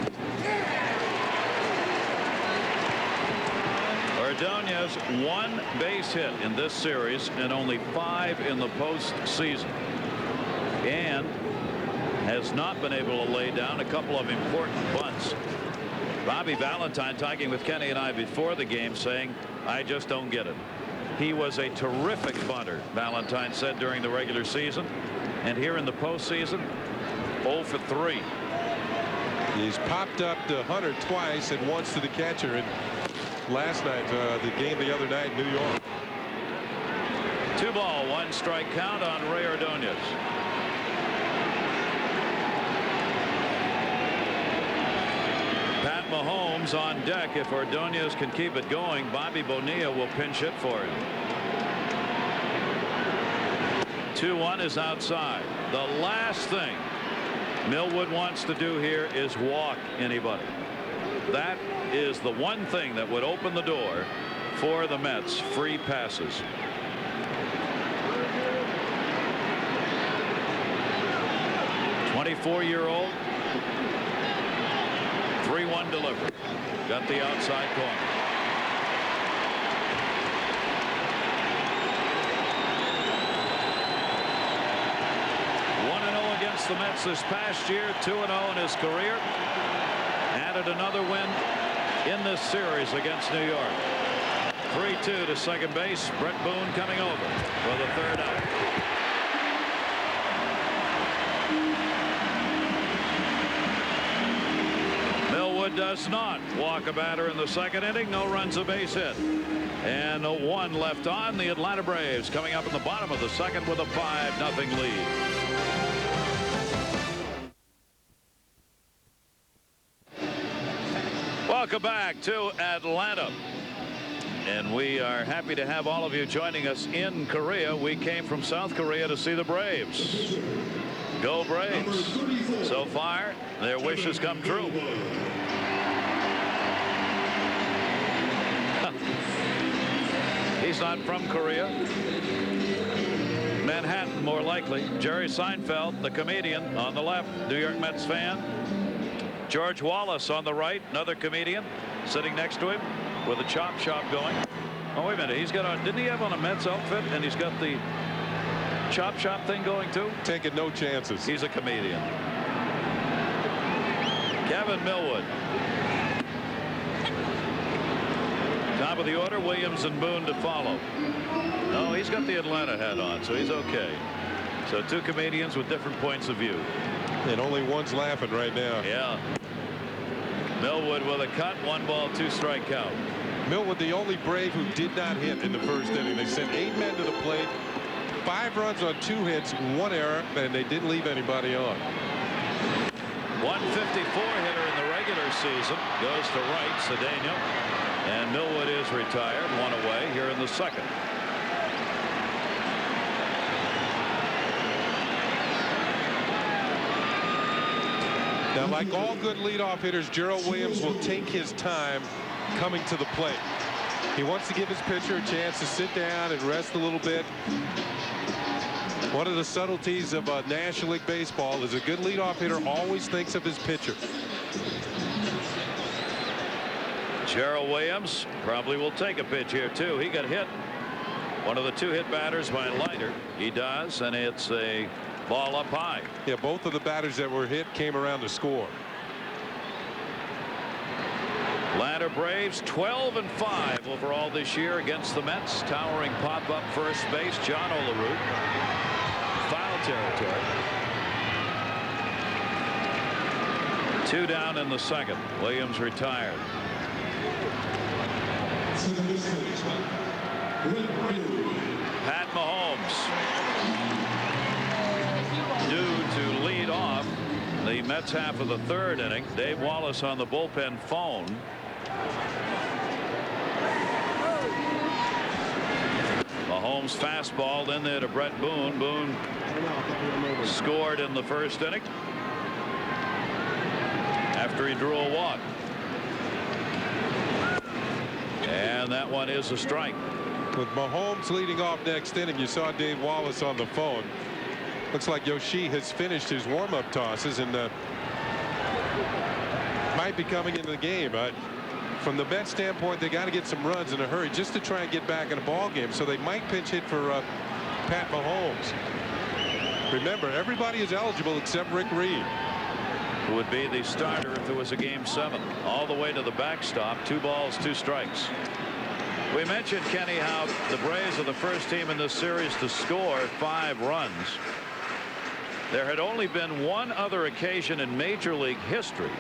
Ordonez 1 base hit in this series and only 5 in the postseason. And has not been able to lay down a couple of important bunts. Bobby Valentine talking with Kenny and I before the game saying, I just don't get it. He was a terrific bunter, Valentine said during the regular season, and here in the postseason, 0 for 3. He's popped up to Hunter twice and once to the catcher. And last night, the game the other night in New York. 2 ball, 1 strike count on Ray Ordonez. Pat Mahomes on deck. If Ordonez can keep it going, Bobby Bonilla will pinch hit for him. 2-1 is outside. The last thing Millwood wants to do here is walk anybody. That is the one thing that would open the door for the Mets. Free passes. '24-year-old. 3-1 delivery. Got the outside corner. The Mets this past year, 2-0 in his career. Added another win in this series against New York. 3-2 to second base. Brett Boone coming over for the 3rd out. Millwood does not walk a batter in the 2nd inning. No runs, a base hit. And a 1 left on. The Atlanta Braves coming up in the bottom of the 2nd with a 5-0 lead. Welcome back to Atlanta. And we are happy to have all of you joining us in Korea. We came from South Korea to see the Braves. Go Braves. So far, their wishes come true. He's not from Korea. Manhattan, more likely. Jerry Seinfeld, the comedian, on the left, New York Mets fan. George Wallace on the right, another comedian sitting next to him with a chop shop going. Oh, wait a minute. He's got on. Didn't he have on a Mets outfit? And he's got the chop shop thing going too? Taking no chances. He's a comedian. Kevin Millwood. Top of the order, Williams and Boone to follow. No, he's got the Atlanta hat on, so he's okay. So 2 comedians with different points of view. And only one's laughing right now. Yeah. Millwood with a cut. 1 ball, 2 strike count. Millwood, the only Brave who did not hit in the 1st inning. They sent 8 men to the plate, 5 runs on 2 hits, 1 error, and they didn't leave anybody on. 154 hitter in the regular season goes to right, Cedeno, and Millwood is retired. 1 away here in the 2nd. Now, like all good leadoff hitters, Gerald Williams will take his time coming to the plate. He wants to give his pitcher a chance to sit down and rest a little bit. One of the subtleties of National League Baseball is a good leadoff hitter always thinks of his pitcher. Gerald Williams probably will take a pitch here too. He got hit. One of the 2 hit batters by Leiter. He does, and it's a ball up high. Yeah, both of the batters that were hit came around to score. Atlanta Braves 12-5 overall this year against the Mets. Towering pop-up first base, John Olerud. Foul territory. 2 down in the 2nd. Williams retired. Pat Mahomes due to lead off the Mets half of the 3rd inning. Dave Wallace on the bullpen phone. Mahomes fastball in there to Brett Boone. Boone scored in the 1st inning after he drew a walk. And that one is a strike. With Mahomes leading off next inning, you saw Dave Wallace on the phone. Looks like Yoshi has finished his warm-up tosses and might be coming into the game. From the Mets standpoint, they got to get some runs in a hurry just to try and get back in a ball game. So they might pinch hit for Pat Mahomes. Remember, everybody is eligible except Rick Reed, who would be the starter if there was a game 7, all the way to the backstop. 2 balls, 2 strikes. We mentioned, Kenny, how the Braves are the first team in this series to score 5 runs. There had only been one other occasion in Major League history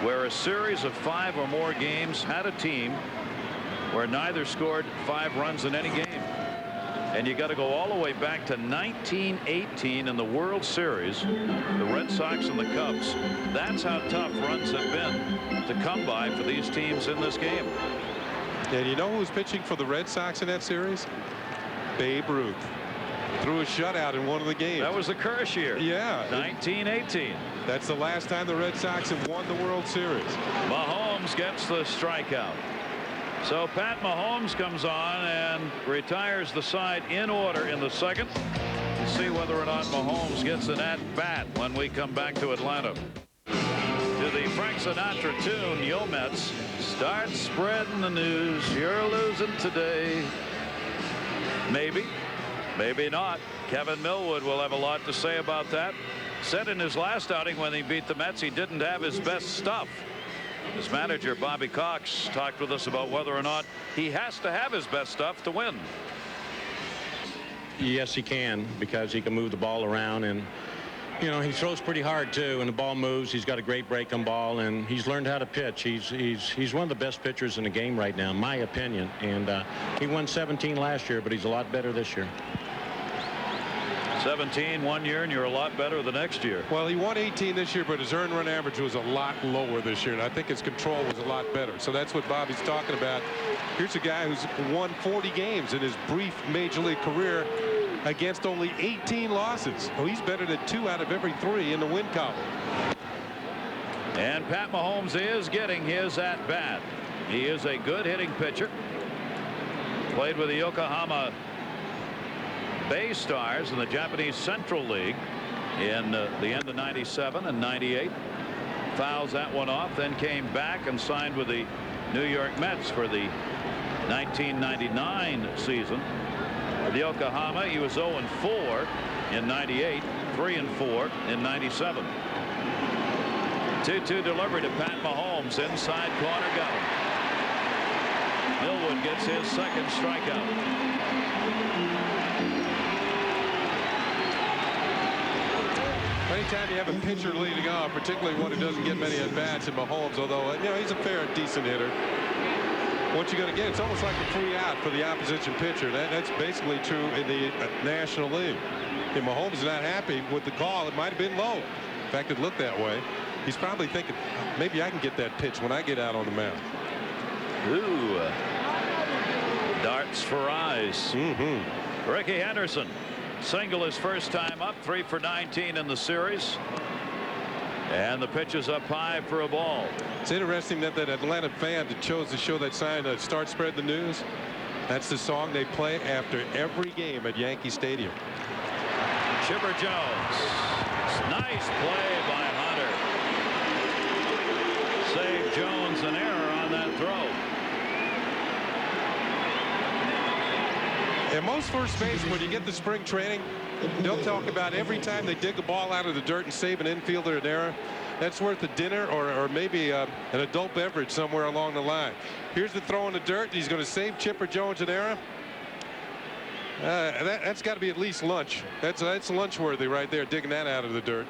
where a series of 5 or more games had a team where neither scored 5 runs in any game. And you got to go all the way back to 1918 in the World Series. The Red Sox and the Cubs. That's how tough runs have been to come by for these teams in this game. And you know who was pitching for the Red Sox in that series? Babe Ruth. Threw a shutout in one of the games. That was the Kirsch year. Yeah. 1918. That's the last time the Red Sox have won the World Series. Mahomes gets the strikeout. So Pat Mahomes comes on and retires the side in order in the second. We'll see whether or not Mahomes gets an at-bat when we come back to Atlanta. To the Frank Sinatra tune, Yo Mets, start spreading the news. You're losing today. Maybe, maybe not. Kevin Millwood will have a lot to say about that. Said in his last outing when he beat the Mets he didn't have his best stuff. His manager Bobby Cox talked with us about whether or not he has to have his best stuff to win. Yes, he can, because he can move the ball around, and you know, he throws pretty hard too, and the ball moves. He's got a great break on ball, and he's learned how to pitch. He's one of the best pitchers in the game right now, in my opinion. And he won 17 last year, but he's a lot better this year. 17 one year, and you're a lot better the next year. Well, he won 18 this year, but his earned run average was a lot lower this year, and I think his control was a lot better. So that's what Bobby's talking about. Here's a guy who's won 40 games in his brief Major League career against only 18 losses. Oh, he's better than 2 out of every 3 in the win column. And Pat Mahomes is getting his at bat. He is a good hitting pitcher. Played with the Yokohama Bay Stars in the Japanese Central League in the end of '97 and '98. Fouls that one off, then came back and signed with the New York Mets for the 1999 season. With Yokohama, he was 0-4 in '98, 3-4 in '97. 2-2 delivery to Pat Mahomes, inside corner, got him. Millwood gets his second strikeout. Anytime you have a pitcher leading off, particularly one who doesn't get many at-bats in Mahomes, although you know, he's a fair and decent hitter, what you're going to get, it's almost like a free out for the opposition pitcher. That's basically true in the National League. If Mahomes is not happy with the call, it might have been low. In fact, it looked that way. He's probably thinking, maybe I can get that pitch when I get out on the mound. Ooh. Darts for eyes. Ricky Henderson. Single his first time up, 3 for 19 in the series. And the pitch is up high for a ball. It's interesting that Atlanta fan that chose to show that sign, Start Spread the News, that's the song they play after every game at Yankee Stadium. Chipper Jones. Nice play by Hunter. Saved Jones an error on that throw. And most first basemen, when you get the spring training, they'll talk about every time they dig the ball out of the dirt and save an infielder an error. That's worth a dinner or maybe an adult beverage somewhere along the line. Here's the throw in the dirt. He's going to save Chipper Jones an error. That's got to be at least lunch. That's lunch worthy right there, digging that out of the dirt.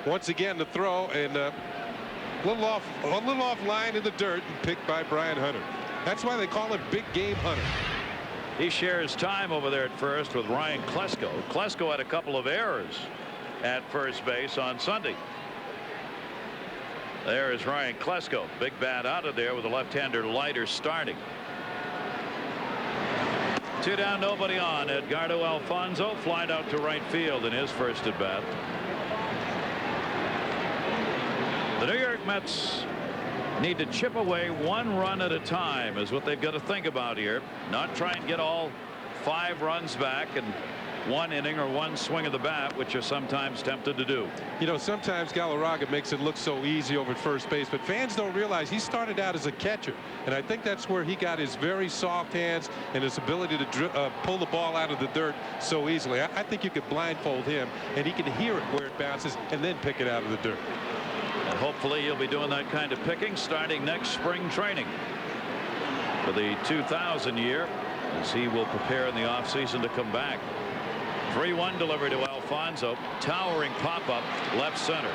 Once again, the throw and a little off line in the dirt and picked by Brian Hunter. That's why they call him Big Game Hunter. He shares time over there at first with Ryan Klesko. Klesko had a couple of errors at first base on Sunday. There is Ryan Klesko. Big bat out of there with a left-hander Leiter starting. 2 down, nobody on. Edgardo Alfonso flied out to right field in his first at bat. The New York Mets need to chip away 1 run at a time is what they've got to think about here. Not try and get all 5 runs back and one inning or one swing of the bat, which you're sometimes tempted to do. You know, sometimes Galarraga makes it look so easy over at first base, but fans don't realize he started out as a catcher, and I think that's where he got his very soft hands and his ability to pull the ball out of the dirt so easily. I think you could blindfold him and he can hear it where it bounces and then pick it out of the dirt. And hopefully he'll be doing that kind of picking starting next spring training for the 2000 year, as he will prepare in the offseason to come back. 3-1 delivery to Alfonso. Towering pop-up left center.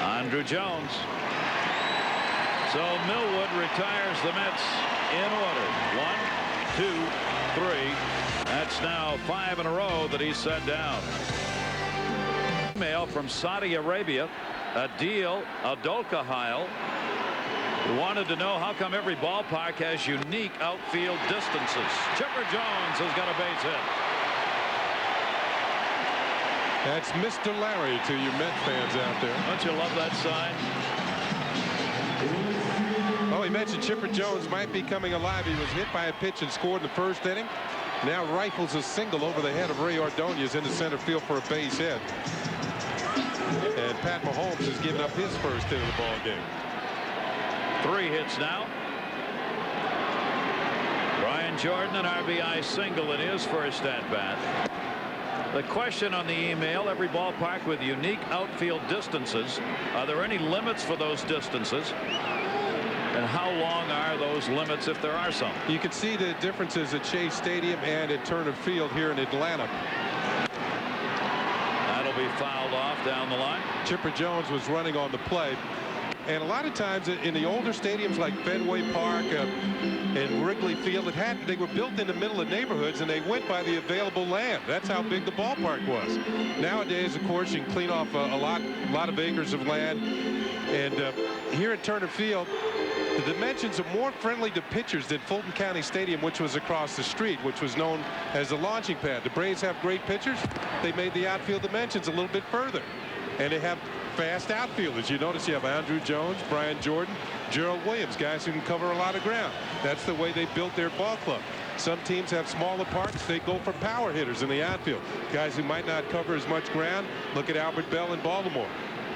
Andrew Jones. So Millwood retires the Mets in order. 1, 2, 3. That's now 5 in a row that he's set down. Email from Saudi Arabia. Adil Adolkahil, who wanted to know how come every ballpark has unique outfield distances. Chipper Jones has got a base hit. That's Mr. Larry to you Met fans out there. Don't you love that sign? Oh, he mentioned Chipper Jones might be coming alive. He was hit by a pitch and scored in the first inning. Now rifles a single over the head of Ray Ordonez into center field for a base hit. And Pat Mahomes has given up his first hit of the ball game. 3 hits now. Brian Jordan, an RBI single in his first at bat. The question on the email: every ballpark with unique outfield distances. Are there any limits for those distances? And how long are those limits, if there are some? You can see the differences at Chase Stadium and at Turner Field here in Atlanta. That'll be fouled off down the line. Chipper Jones was running on the play. And a lot of times in the older stadiums like Fenway Park and Wrigley Field, they were built in the middle of neighborhoods and they went by the available land. That's how big the ballpark was. Nowadays, of course, you can clean off a lot of acres of land. And here at Turner Field, the dimensions are more friendly to pitchers than Fulton County Stadium, which was across the street, which was known as the launching pad. The Braves have great pitchers. They made the outfield dimensions a little bit further. And they have fast outfielders. You notice you have Andrew Jones, Brian Jordan, Gerald Williams, guys who can cover a lot of ground. That's the way they built their ball club. Some teams have smaller parks. They go for power hitters in the outfield, guys who might not cover as much ground. Look at Albert Bell in Baltimore.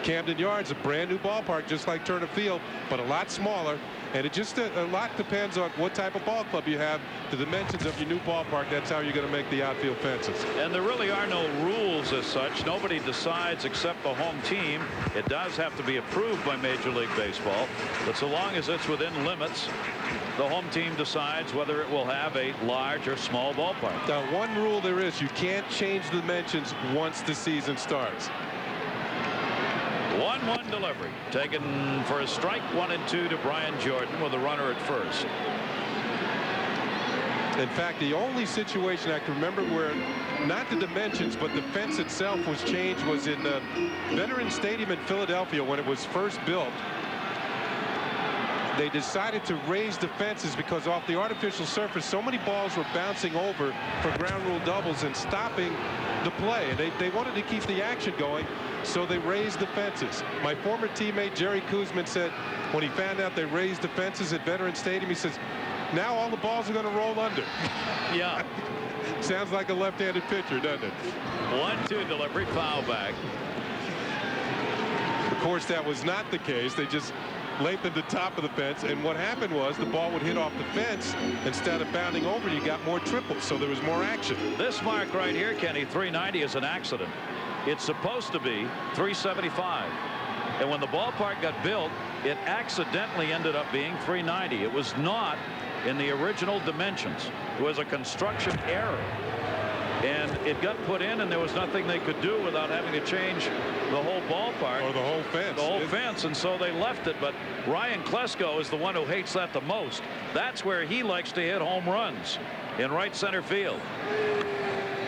Camden Yards, a brand new ballpark just like Turner Field, but a lot smaller. And it just a lot depends on what type of ball club you have, the dimensions of your new ballpark. That's how you're going to make the outfield fences. And there really are no rules as such. Nobody decides except the home team. It does have to be approved by Major League Baseball, but so long as it's within limits, the home team decides whether it will have a large or small ballpark. Now, one rule there is: you can't change the dimensions once the season starts. 1-1 delivery taken for a strike. 1-2 to Brian Jordan with a runner at first. In fact, the only situation I can remember where not the dimensions but the fence itself was changed was in Veterans Stadium in Philadelphia when it was first built. They decided to raise the fences because off the artificial surface so many balls were bouncing over for ground rule doubles and stopping the play, and they wanted to keep the action going, so they raised the fences. My former teammate Jerry Kuzman said when he found out they raised the fences at Veterans Stadium, he says, now all the balls are going to roll under. Yeah. Sounds like a left-handed pitcher, doesn't it? 1-2 delivery, foul back. Of course, that was not the case. They just lengthened the top of the fence, and what happened was the ball would hit off the fence. Instead of bounding over, you got more triples, so there was more action. This mark right here, Kenny, 390, is an accident. It's supposed to be 375. And when the ballpark got built, it accidentally ended up being 390. It was not in the original dimensions. It was a construction error. And it got put in, and there was nothing they could do without having to change the whole ballpark. Or the whole fence. The whole fence, and so they left it. But Ryan Klesko is the one who hates that the most. That's where he likes to hit home runs, in right center field.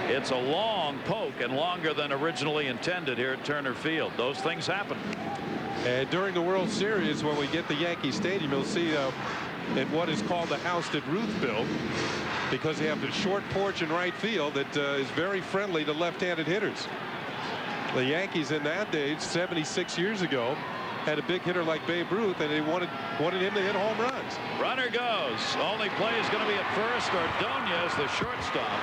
It's a long poke and longer than originally intended here at Turner Field. Those things happen. And during the World Series, when we get to Yankee Stadium, you'll see in what is called the house that Ruth built, because they have the short porch in right field that is very friendly to left-handed hitters. The Yankees in that day, 76 years ago, had a big hitter like Babe Ruth, and they wanted him to hit home runs. Runner goes. Only play is going to be at first. Ordonez, the shortstop,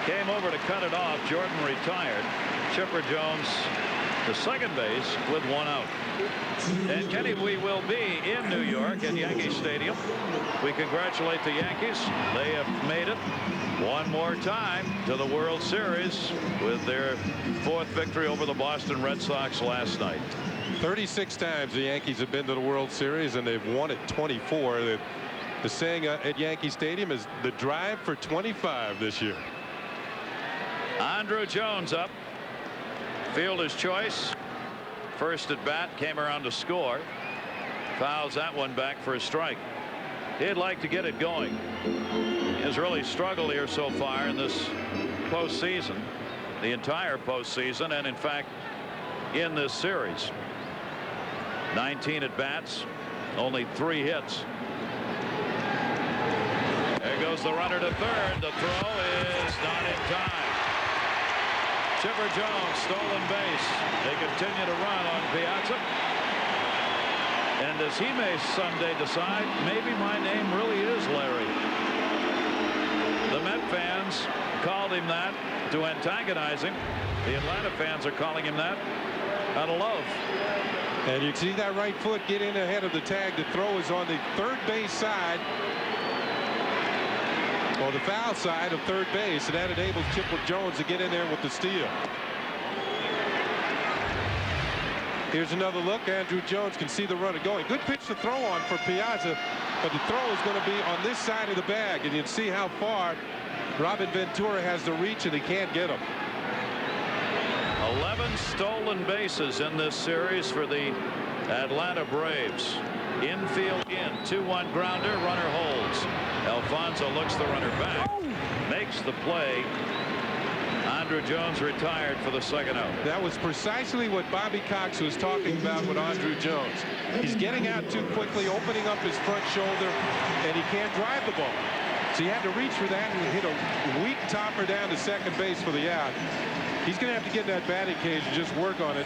came over to cut it off. Jordan retired. Chipper Jones, the second base, with 1 out. And Kenny, we will be in New York at Yankee Stadium. We congratulate the Yankees. They have made it one more time to the World Series with their 4th victory over the Boston Red Sox last night. 36 times the Yankees have been to the World Series, and they've won it 24. The saying at Yankee Stadium is the drive for 25 this year. Andruw Jones up. Fielder's choice. First at bat, came around to score. Fouls that one back for a strike. He'd like to get it going. He has really struggled here so far in this postseason, the entire postseason, and in fact in this series. 19 at bats, only 3 hits. There goes the runner to third. The throw is not in time. Chipper Jones, stolen base. They continue to run on Piazza. And as he may someday decide, maybe my name really is Larry. The Met fans called him that to antagonize him. The Atlanta fans are calling him that out of love. And you see that right foot get in ahead of the tag. The throw is on the third base side, or the foul side of third base, and that enables Chipper Jones to get in there with the steal. Here's another look. Andruw Jones can see the runner going. Good pitch to throw on for Piazza, but the throw is going to be on this side of the bag, and you can see how far Robin Ventura has the reach, and he can't get him. 11 stolen bases in this series for the Atlanta Braves. Infield in, 2-1 grounder, runner holds. Alfonso looks the runner back, makes the play. Andruw Jones retired for the second out. That was precisely what Bobby Cox was talking about with Andruw Jones. He's getting out too quickly, opening up his front shoulder, and he can't drive the ball. So he had to reach for that and hit a weak topper down to second base for the out. He's going to have to get in that batting cage and just work on it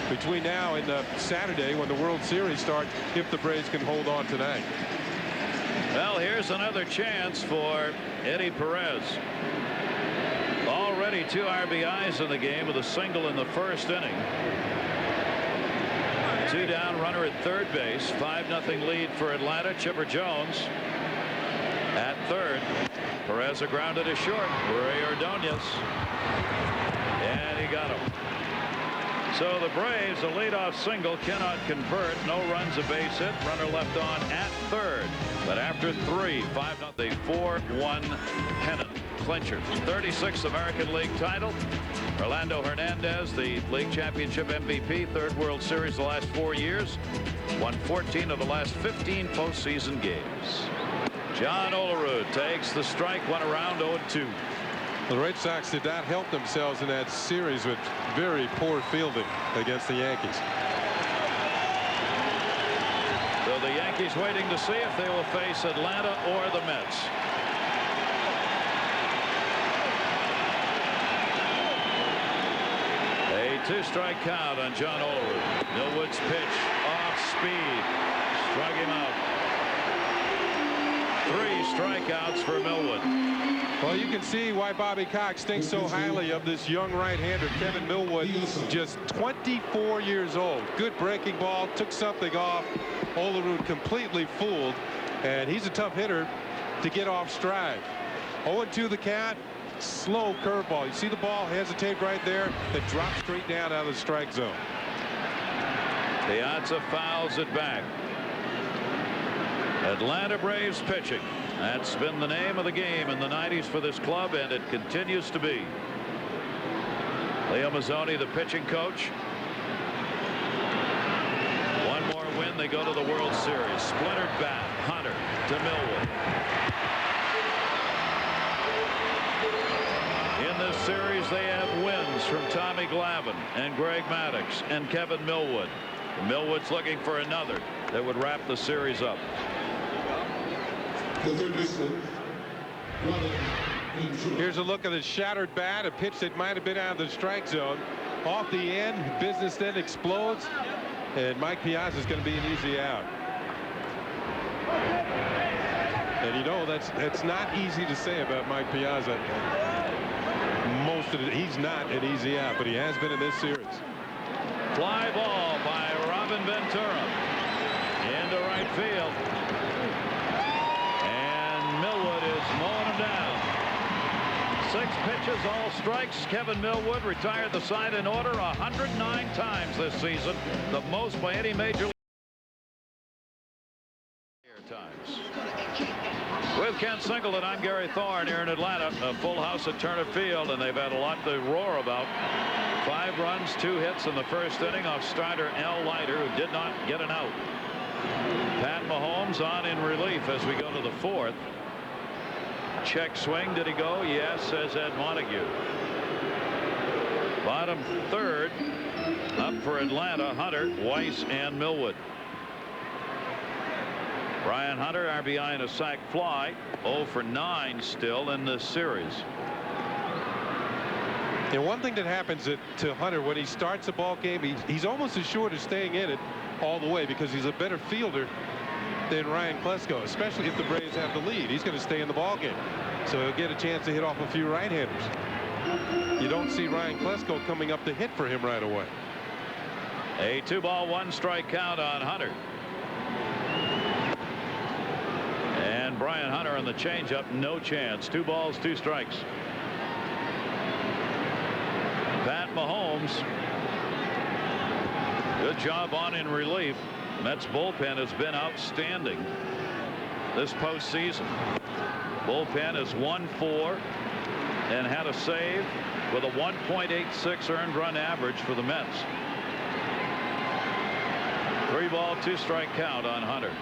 between now and Saturday when the World Series starts, if the Braves can hold on tonight. Well, here's another chance for Eddie Perez. Already 2 RBIs in the game with a single in the first inning. 2 down, runner at third base. 5-0 lead for Atlanta. Chipper Jones at third. Perez grounded to short. Ray Ordonez. And he got him. So the Braves, a leadoff single, cannot convert. No runs, a base hit. Runner left on at third. But after 3, 5-0, 4-1 pennant clincher. 36th American League title. Orlando Hernandez, the league championship MVP, 3rd World Series the last 4 years. Won 14 of the last 15 postseason games. John Olerud takes the strike, one around, 0-2. The Red Sox did not help themselves in that series with very poor fielding against the Yankees. So the Yankees waiting to see if they will face Atlanta or the Mets. A 2-strike count on John Olerud. Millwood's pitch off speed. Struck him out. 3 strikeouts for Millwood. Well, you can see why Bobby Cox thinks so highly of this young right-hander, Kevin Millwood, just 24 years old. Good breaking ball, took something off. Olerud completely fooled, and he's a tough hitter to get off stride. 0-2 the count. Slow curveball. You see the ball hesitate right there, then drop straight down out of the strike zone. Piazza fouls it back. Atlanta Braves pitching. That's been the name of the game in the 90s for this club, and it continues to be. Leo Mazzoni, the pitching coach. One more win, they go to the World Series. Splintered bat, Hunter to Millwood. In this series, they have wins from Tommy Glavine and Greg Maddux and Kevin Millwood. Millwood's looking for another that would wrap the series up. Here's a look at a shattered bat, a pitch that might have been out of the strike zone. off the end. Business then explodes, and Mike Piazza is going to be an easy out. And you know, that's not easy to say about Mike Piazza. Most of it, he's not an easy out, but he has been in this series. Fly ball by Robin Ventura into right field, and Millwood is mowing him down. 6 pitches, all strikes. Kevin Millwood retired the side in order 109 times this season, the most by any major league times. With Ken Singleton, I'm Gary Thorne here in Atlanta. A full house at Turner Field, and they've had a lot to roar about. 5 runs, 2 hits in the first inning off starter Al Leiter, who did not get an out. Pat Mahomes on in relief as we go to the 4th. Check swing. Did he go? Yes, says Ed Montague. Bottom 3rd. Up for Atlanta, Hunter, Weiss, and Millwood. Brian Hunter, RBI and a sac fly. 0 for 9 still in this series. And one thing that happens to Hunter when he starts a ball game, he's almost assured of staying in it all the way because he's a better fielder than Ryan Klesko, especially if the Braves have the lead. He's going to stay in the ball game, so he'll get a chance to hit off a few right-handers. You don't see Ryan Klesko coming up to hit for him right away. A 2-ball 1-strike count on Hunter. And Brian Hunter on the changeup, no chance. 2 balls, 2 strikes. Pat Mahomes, good job on in relief. Mets bullpen has been outstanding this postseason. Bullpen has won 4 and had a save with a 1.86 earned run average for the Mets. 3-ball 2-strike count on Hunter.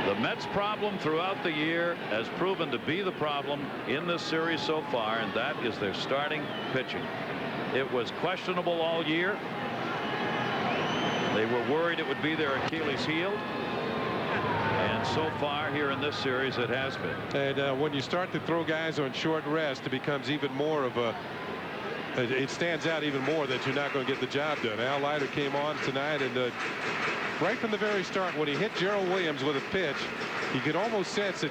The Mets problem throughout the year has proven to be the problem in this series so far, and that is their starting pitching. It was questionable all year. They were worried it would be their Achilles heel, and so far here in this series it has been. And when you start to throw guys on short rest, it becomes even more of a it stands out even more that you're not going to get the job done. Al Leiter came on tonight, and right from the very start, when he hit Gerald Williams with a pitch, you could almost sense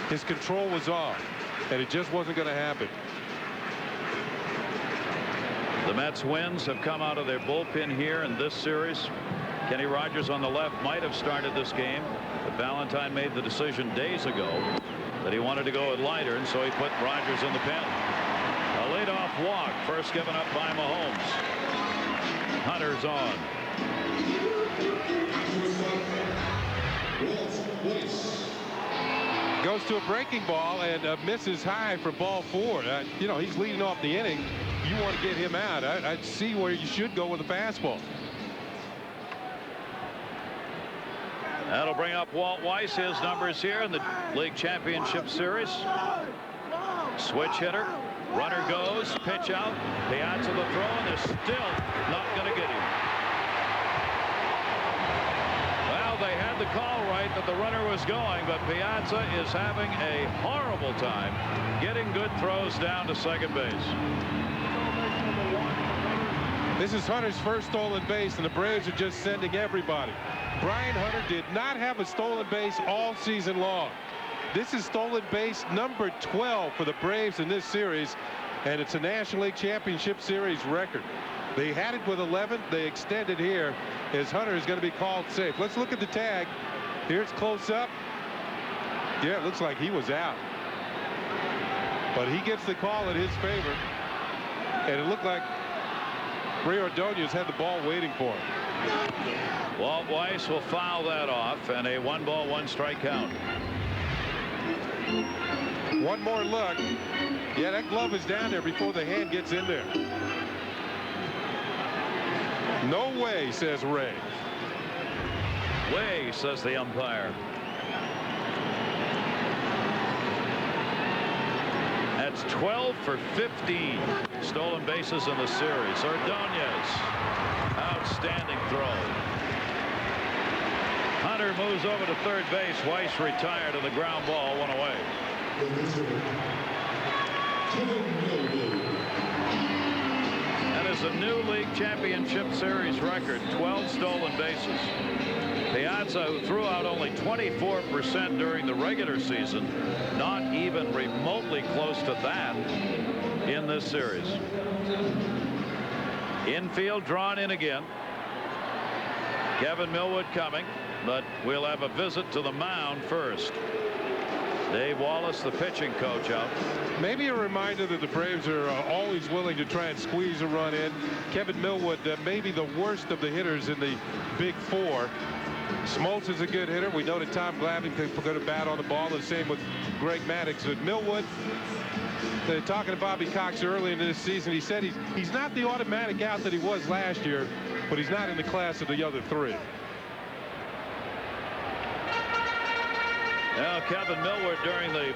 his control was off, and it just wasn't going to happen. The Mets wins have come out of their bullpen here in this series. Kenny Rogers on the left might have started this game, but Valentine made the decision days ago that he wanted to go with Leiter, and so he put Rogers in the pen. A leadoff walk, first given up by Mahomes. Hunter's on. Goes to a breaking ball and misses high for ball 4. You know, he's leading off the inning. You want to get him out. I'd see where you should go with a fastball. That'll bring up Walt Weiss, his numbers here in the League Championship Series. Switch hitter. Runner goes. Pitch out. Piazza the throw, and they're still not going to get him. Well, they had the call right that the runner was going, but Piazza is having a horrible time getting good throws down to second base. This is Hunter's first stolen base, and the Braves are just sending everybody. Brian Hunter did not have a stolen base all season long. This is stolen base number 12 for the Braves in this series, and it's a National League Championship Series record. They had it with 11. They extended here as Hunter is going to be called safe. Let's look at the tag. Here's close up. Yeah, it looks like he was out. But he gets the call in his favor. And it looked like Ray Ordonez had the ball waiting for him. Walt Weiss will foul that off, and a 1-ball 1-strike count. One more look. Yeah, that glove is down there before the hand gets in there. No way, says Ray. Way, says the umpire. That's 12 for 15 stolen bases in the series. Ordonez, outstanding throw. Hunter moves over to third base. Weiss retired, and the ground ball went away. has a new league championship series record, 12 stolen bases. Piazza, who threw out only 24% during the regular season, not even remotely close to that in this series. Infield drawn in again. Kevin Millwood coming, but we'll have a visit to the mound first. Dave Wallace, the pitching coach, out. Maybe a reminder that the Braves are always willing to try and squeeze a run in. Kevin Millwood, maybe the worst of the hitters in the Big Four. Smoltz is a good hitter. We know that Tom Glavine can put a bat on the ball. The same with Greg Maddux. But Millwood, talking to Bobby Cox early in this season, he said he's not the automatic out that he was last year, but he's not in the class of the other three. Now, Kevin Millwood during the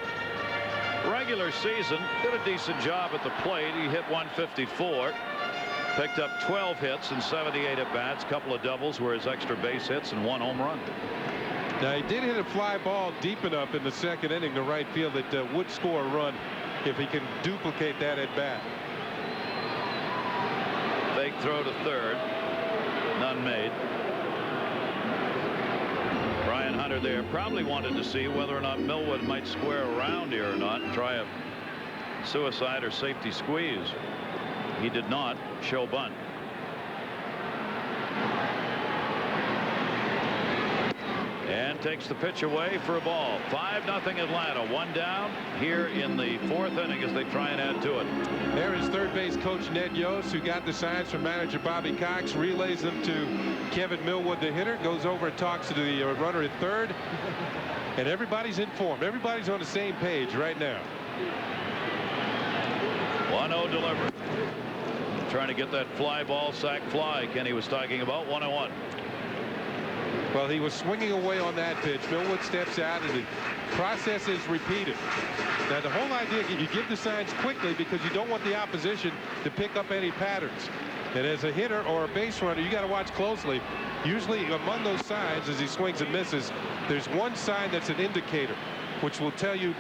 regular season did a decent job at the plate. He hit 154, picked up 12 hits and 78 at bats. Couple of doubles were his extra base hits and 1 home run. Now, he did hit a fly ball deep enough in the second inning to right field that would score a run if he can duplicate that at bat. Fake throw to third, none made. Brian Hunter there probably wanted to see whether or not Millwood might square around here or not and try a suicide or safety squeeze. He did not. Show bunt. And takes the pitch away for a ball. 5-0 Atlanta. 1 down here in the 4th inning as they try and add to it. There is third base coach Ned Yost, who got the signs from manager Bobby Cox, relays them to Kevin Millwood, the hitter, goes over and talks to the runner at third, and everybody's informed. Everybody's on the same page right now. 1-0 delivery. Trying to get that fly ball, sac fly Kenny was talking about. 1-1. Well, he was swinging away on that pitch. Millwood steps out, and the process is repeated. Now, the whole idea, you give the signs quickly because you don't want the opposition to pick up any patterns. And as a hitter or a base runner, you got to watch closely. Usually among those signs, as he swings and misses, there's one sign that's an indicator, which will tell you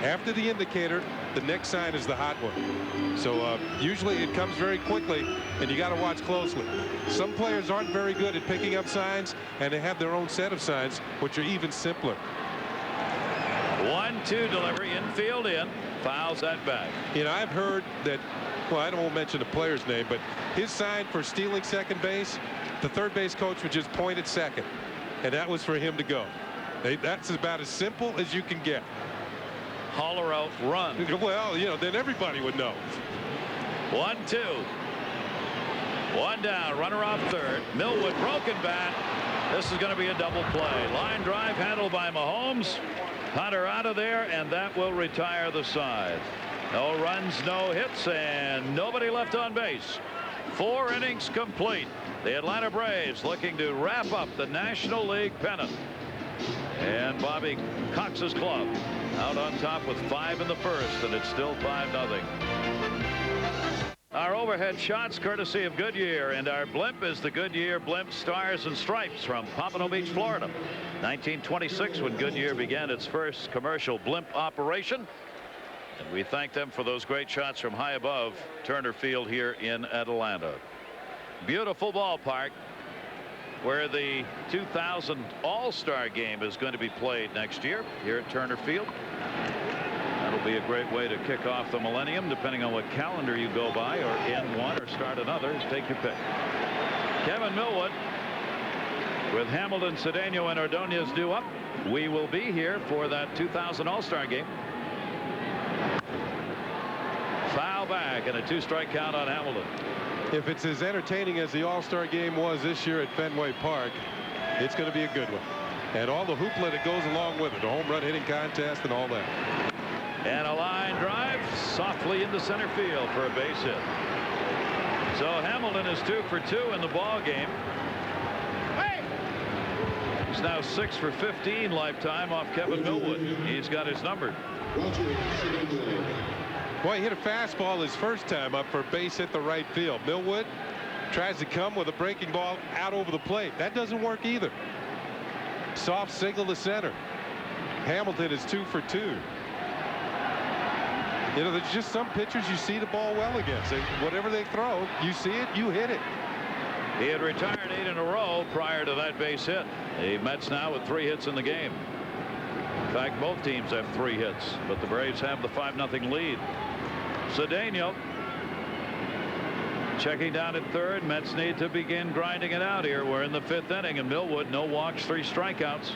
after the indicator, the next sign is the hot one. So usually it comes very quickly, and you got to watch closely. Some players aren't very good at picking up signs, and they have their own set of signs, which are even simpler. 1-2 delivery, infield in, fouls that back. You know, I've heard that, well, I don't want to mention the player's name, but his sign for stealing second base, the third base coach would just point at second, and that was for him to go. That's about as simple as you can get. Holler out, run. Well, you know, then everybody would know. 1-2. 1 down, runner off third. Millwood, broken bat. This is going to be a double play. Line drive handled by Mahomes. Hunter out of there, and that will retire the side. No runs, no hits, and nobody left on base. 4 innings complete. The Atlanta Braves looking to wrap up the National League pennant. And Bobby Cox's club out on top with 5 in the first, and it's still 5-0. Our overhead shots courtesy of Goodyear, and our blimp is the Goodyear Blimp Stars and Stripes from Pompano Beach, Florida. 1926 when Goodyear began its first commercial blimp operation, and we thank them for those great shots from high above Turner Field here in Atlanta. Beautiful ballpark where the 2000 All-Star game is going to be played next year here at Turner Field. That'll be a great way to kick off the millennium, depending on what calendar you go by, or end one or start another. Take your pick. Kevin Millwood with Hamilton, Cedeno, and Ordonez due up. We will be here for that 2000 All-Star game. Foul back and a 2-strike count on Hamilton. If it's as entertaining as the All-Star game was this year at Fenway Park, it's going to be a good one. And all the hoopla that goes along with it, the home run hitting contest and all that. And a line drive softly into center field for a base hit. So Hamilton is 2 for 2 in the ball game. He's now 6 for 15 lifetime off Kevin Millwood. He's got his number. Boy, he hit a fastball his first time up for a base hit the right field. Millwood tries to come with a breaking ball out over the plate. That doesn't work either. Soft single to center. Hamilton is 2 for 2. You know, there's just some pitchers you see the ball well against. Whatever they throw, you see it, you hit it. He had retired 8 in a row prior to that base hit. The Mets now with 3 hits in the game. In fact, both teams have 3 hits, but the Braves have the 5-0 lead. Cedeno checking down at third. Mets need to begin grinding it out here. We're in the 5th inning, and Millwood, no walks, 3 strikeouts.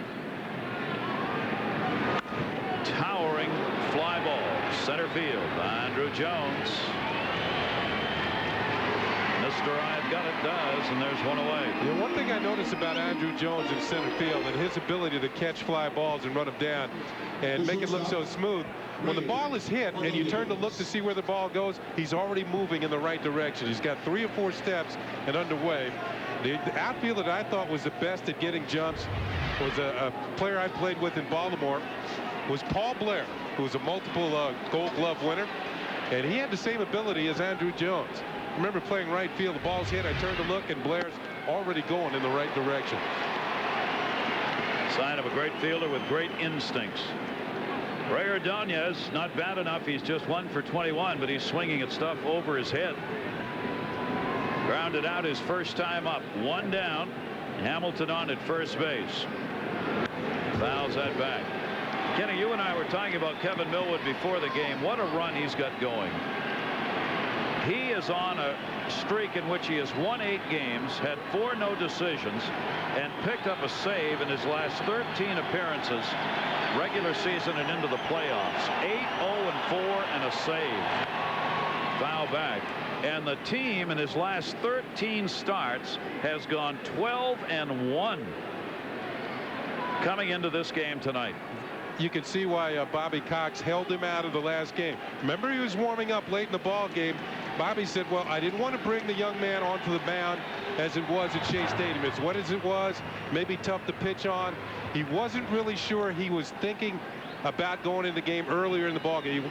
Towering fly ball, center field. Andrew Jones. Mr. I've got it does, and there's one away. Yeah, one thing I noticed about Andrew Jones in center field and his ability to catch fly balls and run them down and make it look so smooth. When the ball is hit and you turn to look to see where the ball goes, he's already moving in the right direction. He's got 3 or 4 steps and underway. The outfielder that I thought was the best at getting jumps was a player I played with in Baltimore, was Paul Blair, who was a multiple Gold Glove winner, and he had the same ability as Andrew Jones. I remember playing right field, the ball's hit, I turned to look, and Blair's already going in the right direction. Sign of a great fielder with great instincts. Ray Ordonez, not bad enough. He's just 1 for 21, but he's swinging at stuff over his head. Grounded out his first time up. 1 down. Hamilton on at first base. Fouls that back. Kenny, you and I were talking about Kevin Millwood before the game. What a run he's got going. He is on a streak in which he has won 8 games, had 4 no decisions, and picked up a save in his last 13 appearances, regular season and into the playoffs. 8-0-4 and a save. Foul back. And the team in his last 13 starts has gone 12-1 coming into this game tonight. You can see why Bobby Cox held him out of the last game. Remember, he was warming up late in the ball game. Bobby said, well, I didn't want to bring the young man onto the mound as it was at Shea Stadium. It's what as it was, maybe tough to pitch on. He wasn't really sure he was thinking about going into the game earlier in the ball game.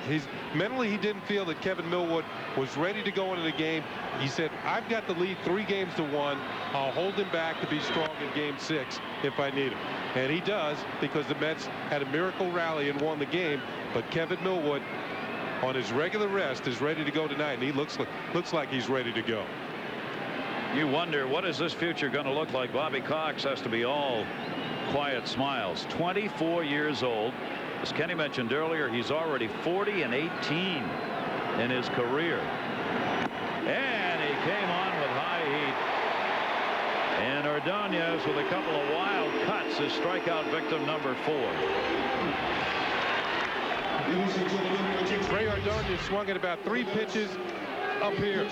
Mentally, he didn't feel that Kevin Millwood was ready to go into the game. He said, I've got the lead 3-1. I'll hold him back to be strong in game 6 if I need him. And he does, because the Mets had a miracle rally and won the game. But Kevin Millwood, on his regular rest, is ready to go tonight, and he looks like he's ready to go. You wonder, what is this future going to look like? Bobby Cox has to be all quiet smiles. 24 years old. As Kenny mentioned earlier, he's already 40-18 in his career. And he came on with high heat. And Ordonez with a couple of wild cuts is strikeout victim number 4. Ray Ordonez swung at about 3 pitches up here.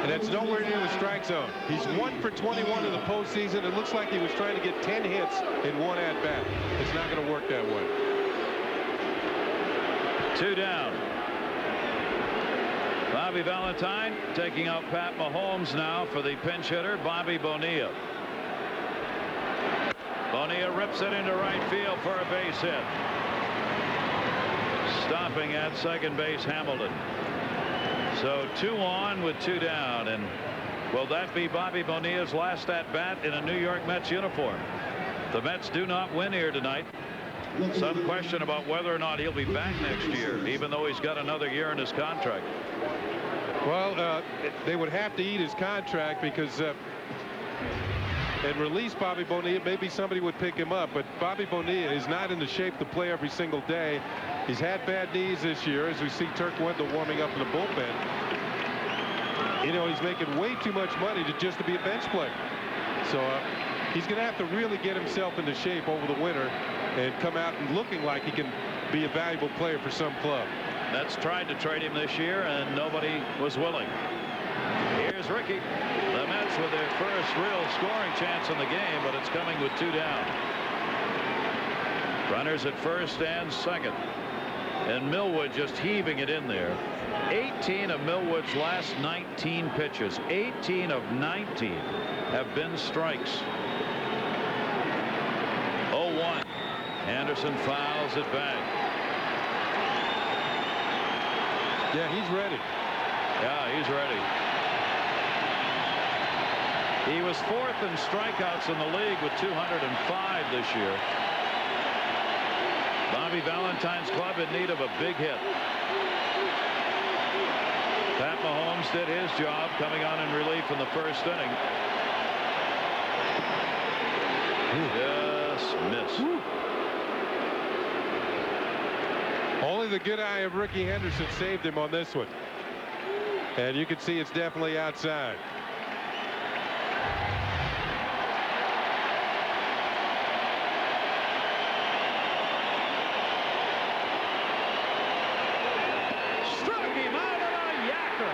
And that's nowhere near the strike zone. He's 1 for 21 in the postseason. It looks like he was trying to get 10 hits in 1 at-bat. It's not going to work that way. 2 down. Bobby Valentine taking out Pat Mahomes now for the pinch hitter, Bobby Bonilla. Bonilla rips it into right field for a base hit. Stopping at second base, Hamilton. So 2 on with 2 down, and will that be Bobby Bonilla's last at bat in a New York Mets uniform? The Mets do not win here tonight. Some question about whether or not he'll be back next year, even though he's got another year in his contract. Well, they would have to eat his contract because and release Bobby Bonilla. Maybe somebody would pick him up, but Bobby Bonilla is not in the shape to play every single day. He's had bad knees this year, as we see Turk Wendell warming up in the bullpen. You know, he's making way too much money just to be a bench player. So he's going to have to really get himself into shape over the winter and come out and looking like he can be a valuable player for some club. Mets tried to trade him this year, and nobody was willing. Here's Ricky. The Mets with their first real scoring chance in the game, but it's coming with 2 down. Runners at first and second. And Millwood just heaving it in there. 18 of Millwood's last 19 pitches. 18 of 19 have been strikes. 0-1. Anderson fouls it back. Yeah, he's ready. Yeah, he's ready. He was 4th in strikeouts in the league with 205 this year. Bobby Valentine's club in need of a big hit. Pat Mahomes did his job coming on in relief in the first inning. Just missed. Only the good eye of Ricky Henderson saved him on this one. And you can see it's definitely outside. Struck him out of a yacker.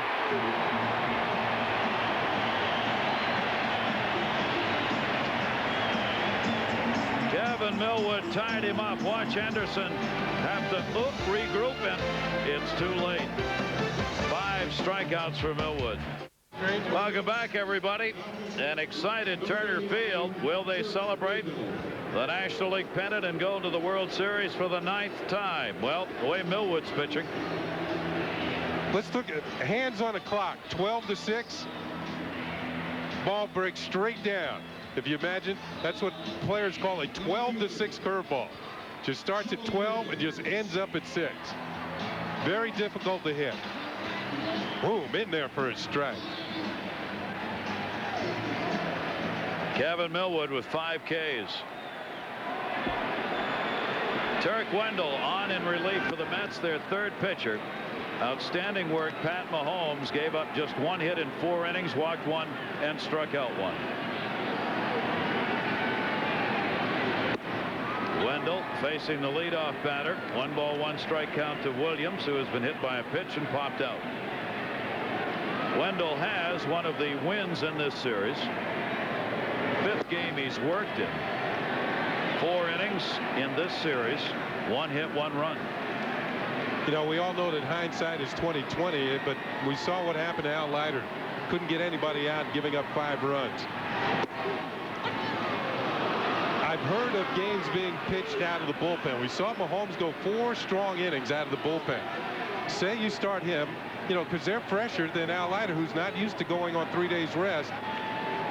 Kevin Millwood tied him up. Watch Henderson have to regroup, and it's too late. 5 strikeouts for Millwood. Welcome back, everybody. An excited Turner Field. Will they celebrate the National League pennant and go to the World Series for the 9th time? Well, the way Millwood's pitching. Let's look at hands on the clock. 12-6. Ball breaks straight down. If you imagine, that's what players call a 12-6 curveball. Just starts at 12 and just ends up at 6. Very difficult to hit. Boom, in there for a strike. Kevin Millwood with 5 Ks. Turk Wendell on in relief for the Mets, their 3rd pitcher. Outstanding work. Pat Mahomes gave up just 1 hit in 4 innings, walked 1, and struck out 1. Wendell facing the leadoff batter. 1 ball, 1 strike count to Williams, who has been hit by a pitch and popped out. Wendell has one of the wins in this series. 5th game he's worked in. 4 innings in this series. 1 hit, 1 run. You know, we all know that hindsight is 20/20, but we saw what happened to Al Leiter. Couldn't get anybody out, giving up 5 runs. I've heard of games being pitched out of the bullpen. We saw Mahomes go 4 strong innings out of the bullpen. Say you start him, you know, because they're fresher than Al Leiter, who's not used to going on 3 days rest.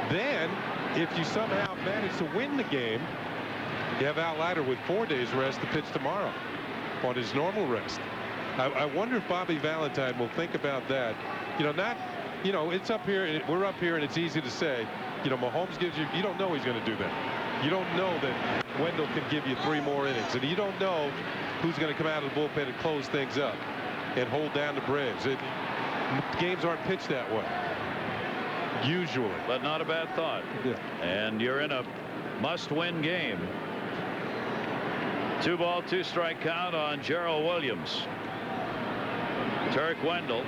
Then, if you somehow manage to win the game, you have Al Leiter with 4 days rest to pitch tomorrow on his normal rest. I wonder if Bobby Valentine will think about that. You know, not, you know, it's up here. We're up here, and it's easy to say, you know, Mahomes gives you, you don't know he's going to do that. You don't know that Wendell can give you 3 more innings, and you don't know who's going to come out of the bullpen and close things up and hold down the Braves. Games aren't pitched that way usually, but not a bad thought. Yeah. And you're in a must-win game. 2 ball, 2 strike count on Gerald Williams. Turk Wendell,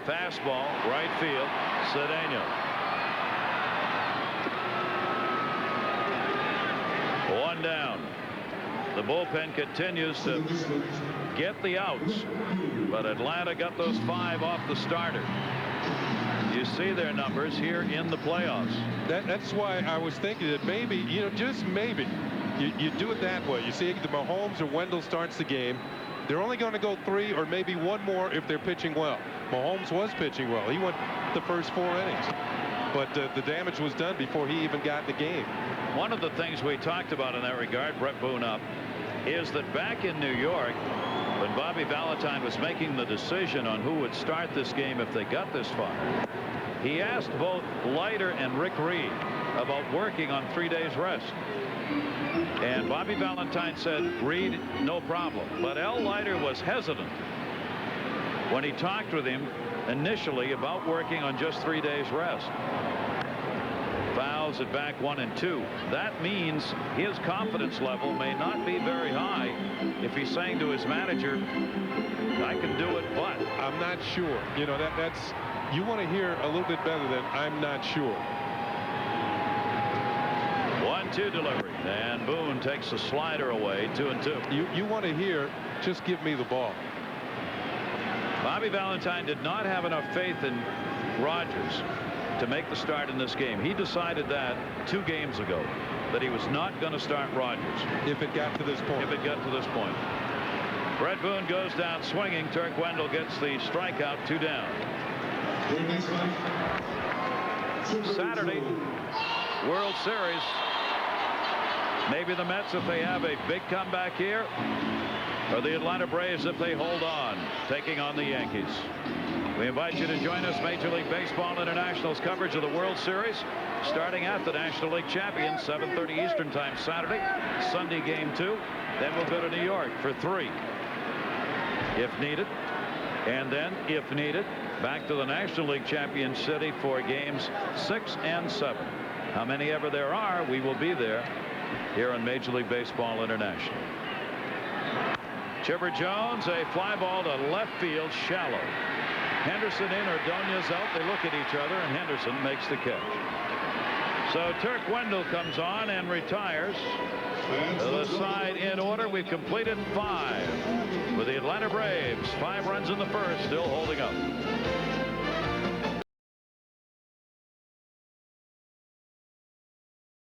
fastball, right field, Cedeno. 1 down. The bullpen continues to get the outs, but Atlanta got those 5 off the starter. You see their numbers here in the playoffs. That's why I was thinking that maybe, you know, just maybe you do it that way. You see the Mahomes or Wendell starts the game. They're only going to go 3 or maybe 1 more if they're pitching well. Mahomes was pitching well. He went the first 4 innings, but the damage was done before he even got the game. One of the things we talked about in that regard, Brett Boone up, is that back in New York, when Bobby Valentine was making the decision on who would start this game if they got this far, he asked both Leiter and Rick Reed about working on 3 days rest. And Bobby Valentine said, Reed, no problem. But Al Leiter was hesitant when he talked with him initially about working on just 3 days rest. Fouls it back 1-2. That means his confidence level may not be very high if he's saying to his manager, I can do it, but I'm not sure. You know, that's you want to hear a little bit better than I'm not sure. 1-2 delivery, and Boone takes a slider away. 2-2. You want to hear, just give me the ball. Bobby Valentine did not have enough faith in Rogers to make the start in this game. He decided that 2 games ago, that he was not going to start Rogers. If it got to this point. If it got to this point. Brett Boone goes down swinging. Turk Wendell gets the strikeout. 2 down. Saturday, World Series. Maybe the Mets, if they have a big comeback here, are the Atlanta Braves if they hold on, taking on the Yankees. We invite you to join us. Major League Baseball International's coverage of the World Series starting at the National League Champions, 7:30 Eastern Time Saturday. Sunday game 2. Then we'll go to New York for 3 if needed. And then, if needed, back to the National League Champion City for games 6 and 7. How many ever there are, we will be there here on Major League Baseball International. Chipper Jones, a fly ball to left field, shallow. Henderson in, Ordonez out. They look at each other, and Henderson makes the catch. So Turk Wendell comes on and retires. The side in order. We've completed 5 with the Atlanta Braves. 5 runs in the first, still holding up.